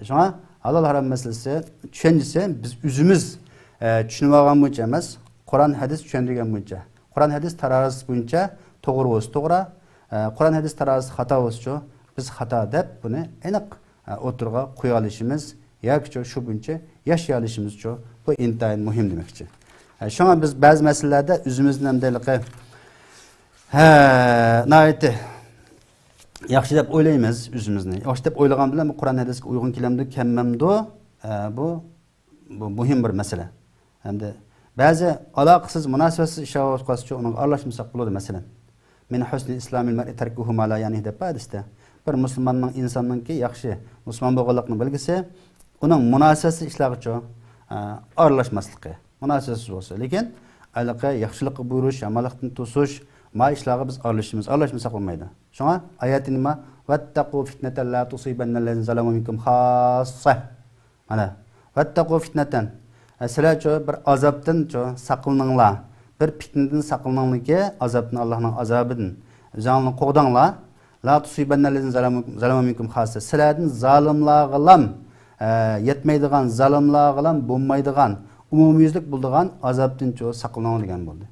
Shunga halol harom masalasi tushunchisi biz o'zimiz tushunib olgan bo'yicha emas, Qur'on hadis tushundirgan bo'yicha. Qur'on hadis tarozi bo'yicha to'g'ri bo'lsa to'g'ri, Qur'on hadis tarozi xato bo'lsa, biz xato deb buni aniq o'tirg'a qo'ya olishimiz yoki shu bo'yicha yashay olishimiz bu intayin muhim demoqchi. Shunga biz ba'zi masalalarda o'zimizni hamdayliqi nayeti yaxshi deb o'ylaymiz o'zimizni. Yaxshi deb o'ylagan bilan bu Qur'on hadisga uyg'un kelamdi, kemmamdi. Bu muhim bir masala. Hamda ba'zi aloqasiz, munosabatsiz ishlar o'tqazcha uni aralashmasak bo'ladi masalan. Min husni islamil mar'i tarkuhu ma la yani deb hadisda. Bir musulmonning insonningki yaxshi musulmon bo'lganligini bilgisi, uning munosabatsiz ishlarga aralashmasligi. Munosabasiz bo'lsa, lekin alaqa yaxshilikni buyurish, yomonlikni to'sish, ma ishlarga biz aralashmasak bo'lmaydi. Shunga oyat nima? Vattaqu fitnatan la tusibannallazina zalamu minkum khassa. Mana vattaqu fitnatan. Sizlar bir azobdan saqlaninglar. Bir fitnadan saqlaninglarki, azobdan Allohning azobidan o'zinglarni qo'g'dinglar. La tusibannallazina zalamu minkum khassa. Sizlardan zolimlarga yetmaydigan, zolimlarga bo'lmaydigan, umumiylik bo'ladigan azobdan saqlaninglar degan bo'ldi.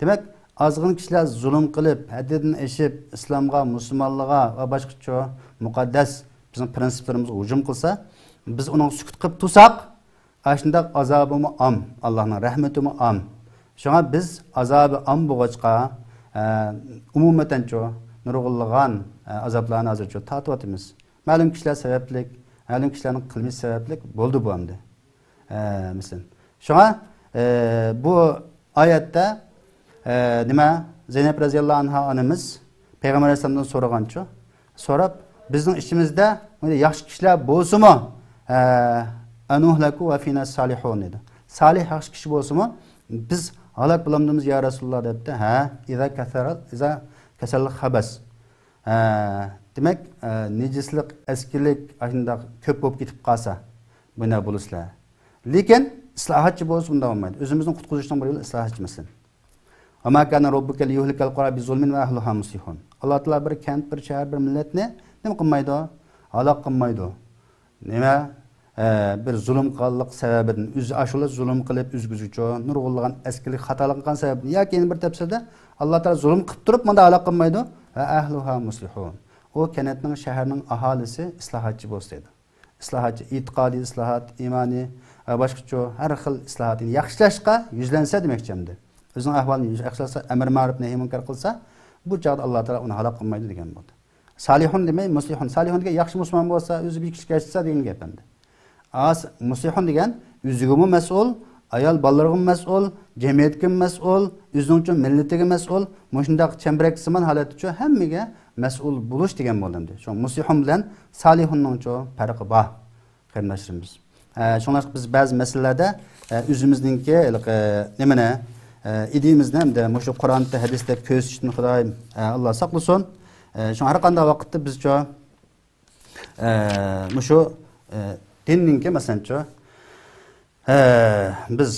Demak, azgın kişiler zulüm qilib, haddidan eşib, İslamga, musulmonlarga va boshqa muqaddas bizim prinsiplerimizga hujum qilsa, biz uning sukut qilib tursak, ashundaq azobimi am, Allohning rahmatimi am. Shunga biz azobi am bo'lg'achqa, umumatan nurg'unlagan azoblarni hozircha tatiyotimiz. Ma'lum kishilar sabablik, ma'lum kishilarning qilmish sabablik bo'ldi bu hamda. Misol. Shunga bu oyatda nima Zeynep radhiyallohu anha onamiz Peygamber Aleyhisselam'dan so'ragancha, so'rab bizning ishimizda yaxshi kishilar bo'lsa-mu, anuhlaku va fina salihun dedi. Salih yaxshi kishi bo'lsa-mu, biz halok bo'lamdimiz ya Rasululloh debdi. Ha, iza kasal xabas. Demak, nejislik, eskilik ashunda ko'p bo'lib ketib qolsa, buna bo'lislar. Lekin islohotchi bo'lsa bunda bo'lmaydi. O'zimizning qutqizishdan bir yo'l islohotchi masalan. Ama kana rabbuka liyuhlikal qura bi zulmin va ahliha muslihun. Alloh taolo bir kent, bir shahar, bir millatni nima qilmaydi? Halok qilmaydi. Nima? Bir zulm qilganlik sababidan o'zi ashula zulm qilib o'zguzuchi, nurg'unlagan eskilik xatolik qilgan sababdan yoki bir tafsirda Alloh taolo zulm qilib turib menda halok qilmaydi va ahliha muslihun. O kentning, shaharning aholisi islohotchi bo'lsa edi. Islohotchi e'tiqodiy islohot, imoniy va boshqa har xil islohotni yaxshilashga yuzlansa demoqchimdi. O'zining ahvolini yaxshilasa, amr ma'ruf nahiy munkar qilsa, bu chaqda Alloh taolo uni halok qilmaydi degan bo'ldi. Salihun demay, muslihun. Salihun degan yaxshi musulmon bo'lsa, o'zi bir kishi kechsa degan gap endi. Muslihun degan o'ziga mas'ul, ayol bolalarga mas'ul, jamiyatga mas'ul, o'zining uchun millatiga mas'ul, mushundaq chambarak simon holat uchun hammaga mas'ul bo'lish degan bo'ldi. Shu muslihun bilan salihunning farqi bor. Qarindoshlarimiz. Shuningdek biz ba'zi masalalarda o'zimizningki nimani ideyimizni hamda shu Qur'onda, hadisda ko'rsatishni Xudoyim Alloh saqlasin. Shu har qanday vaqtda biz shu dinninki masalan biz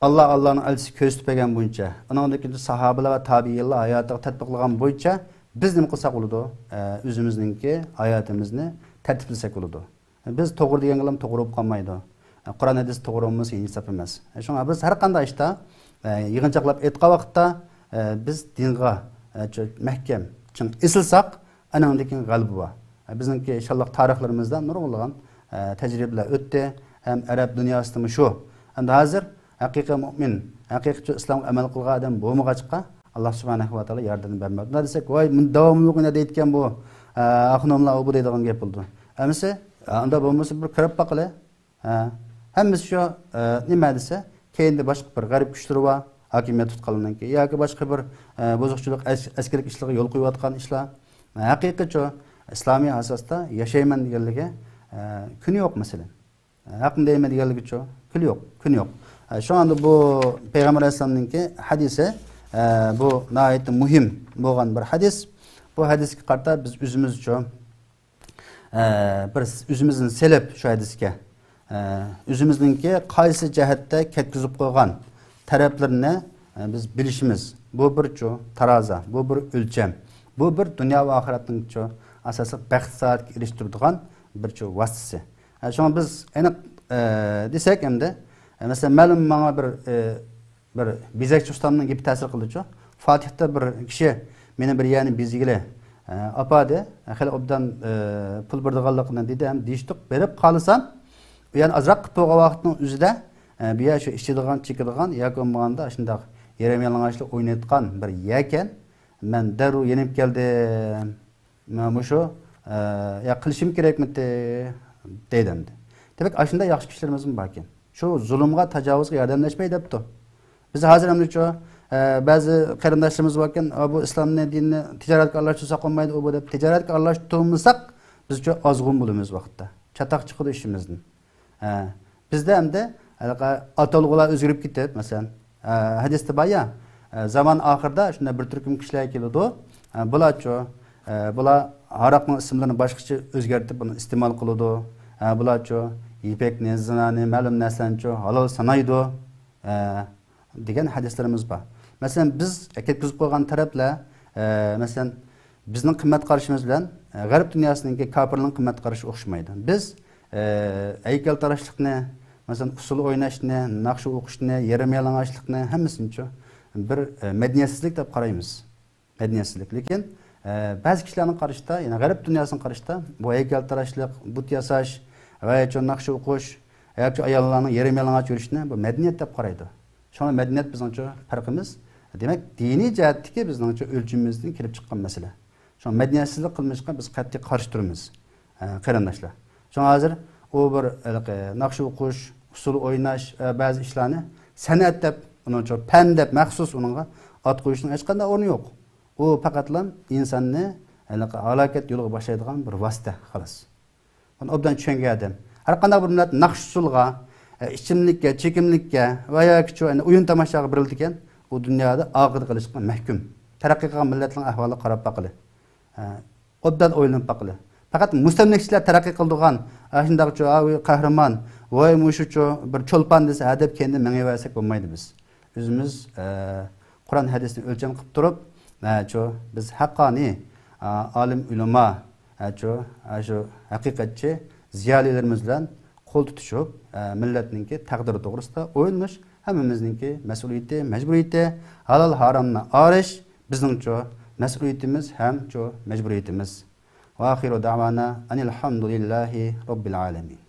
Allohning elchisi ko'rsatib bergan bo'yicha, uningdagi sahobalar va tabiinlar hayotiga tatbiqlagan bo'yicha biz nima qilsak bo'ladi? O'zimizningki hayotimizni tartiblasak bo'ladi. Biz to'g'ri deganlar to'g'ri bo'lib qolmaydi. Qur'on hadis to'g'ri bo'lmasa insaf emas. Shunga biz har qanday ishda yig'inchoqlab aytgan vaqtda biz dinga mahkam ching isilsak, anandagi g'alaba bor. Bizningki inshaalloh tarixlarimizda nurg'unlagan tajribalar o'tdi. Ham arab dunyosida shu. Endi hozir haqiqiy mu'min, haqiqiy islomga amal qilgan odam bo'lmag'achqa Alloh subhanahu va taolo yordam bermadi. Nima desak, voy davomliligini deyotgan bu axnomlar bu deydigan gap bo'ldi. Amisi unda bo'lmasa bir kirib baqila. Hammasi shu nima desa, keyinda boshqa bir g'arib kuchlar bor, hokimiyat tutqandan keyin yoki boshqa bir buzuqchilik, askarlik ishlarga yo'l qo'yayotgan ishlar. Haqiqiy islomiy asosda yashayman deganligi kuni yo'q masalan. Haqim deyman deganligicha kuni yo'q. Şu anda bu Peygamber Aleyhisselam'ınki hadisi bu nihayet muhim bo'lgan bir hadis. bu hadisga qarata biz o'zimizcha bir o'zimizni selib shu hadisga o'zimizningki qaysi jihatda ketkizib qo'ygan taraflarini biz bilishimiz. Bu bir taroza, bu bir o'lcham, bu bir dunyo va oxiratning asosiy baxt saodatga erishtiradigan bir vositasi. Shuni biz aniq desak endi, masalan, ma'lum menga bir bezakchi ustamning gapi ta'sir qildi. Fatihda bir kishi meni bir yani bezigili apade, hali obdan pul berdiganligini dedi, ham deyishdik, berib qolsam, yani azroq qilib qo'ygan vaqtning o'zida bu yer shu ichadigan, chekadigan yoki bo'lmaganda shunday yarim yalang'ochlik o'ynayotgan bir yakan, men darrov yenib keldim. Men shu ya qilishim kerakmidi dedim. Demak, shunda yaxshi kishilarimiz bor ekan. Shu zulmga, tajovuzga yordamlashmay debdi. Biz hozir ham ba'zi qarindoshlarimiz bor ekan, bu islomni dinni tijoratga aralashtirsak olmaydi, u bu deb tijoratga aralashtirmasak biz ozg'un bo'lamiz vaqtda. Chataq chiqadi ishimizdan. Bizda hamda atalg'ular o'zgarib ketib, masalan, hadisda bor ya, zaman oxirida shunda bir turkum kishilar keladi. Bular aroqning ismlarini boshqacha o'zgartirib buni iste'mol qiladi. Bular ipakni, zinani, ma'lum narsani halol sanaydi degan hadislarimiz bor. Masalan, biz ketkizib qo'ygan taraflar, masalan, bizning qimmat qarashimiz bilan g'arb dunyosiningki kofirlarning qimmat qarashi o'xshamaydi. Biz haykaltarashlikni, masalan, usul o'ynashni, naqsh o'qishni, yarim yalang'ochlikni hammasini bir madaniyatsizlik deb qaraymiz. Madaniyatsizlik. Lekin ba'zi kishilarning qarashida, ya'ni g'arb dunyosining qarashida bu haykaltarashlik, but yasash va naqsh o'qish yoki ayollarning yarim yalang'och yurishni bu madaniyat deb qaraydi. Shuna madaniyat bizning farqimiz. Demak, diniy jihatdagi bizning o'lchimimizdan kelib chiqqan masala. Shuna madaniyatsizlik qilmishga biz qat'iy qarshi turamiz, qarindoshlar. Shuna hozir u bir naqsh o'qish, usul o'ynash, ba'zi ishlarni san'at deb, uningcha fan deb maxsus uningga ot qo'yishning hech qanday o'rni yo'q. U faqatlam insonni halokat yo'liga boshlaydigan bir vosita, xolos. Buni obdan tushungan har qanday bir millat naqsh usulga, ichimlikka, chekimlikka va yoki o'yin tomoshaga berildi ekan, u dunyoda oqid qilishga mahkum. Taraqqiy qilgan millatning ahvoliga qarab boqili. Obdan o'ylanib boqili. Faqat mustamlikchilar taraqqiy qildigan, shunday qahramon, voy mushucho bir cho'lpon desa, hadeb kendi mengaversak bo'lmaydi biz. O'zimiz Qur'on hadisni o'lcham qilib turib, biz haqqoniy olim ulamo, shu haqiqatchi ziyolilarimiz bilan qo'l tutishib, millatningki taqdiri to'g'risida o'ylash hammamizningki mas'uliyati, majburiyati, halol haromni arish bizning mas'uliyatimiz ham majburiyatimiz. Va axiru da'vana anil hamdulillahi robbil alamin.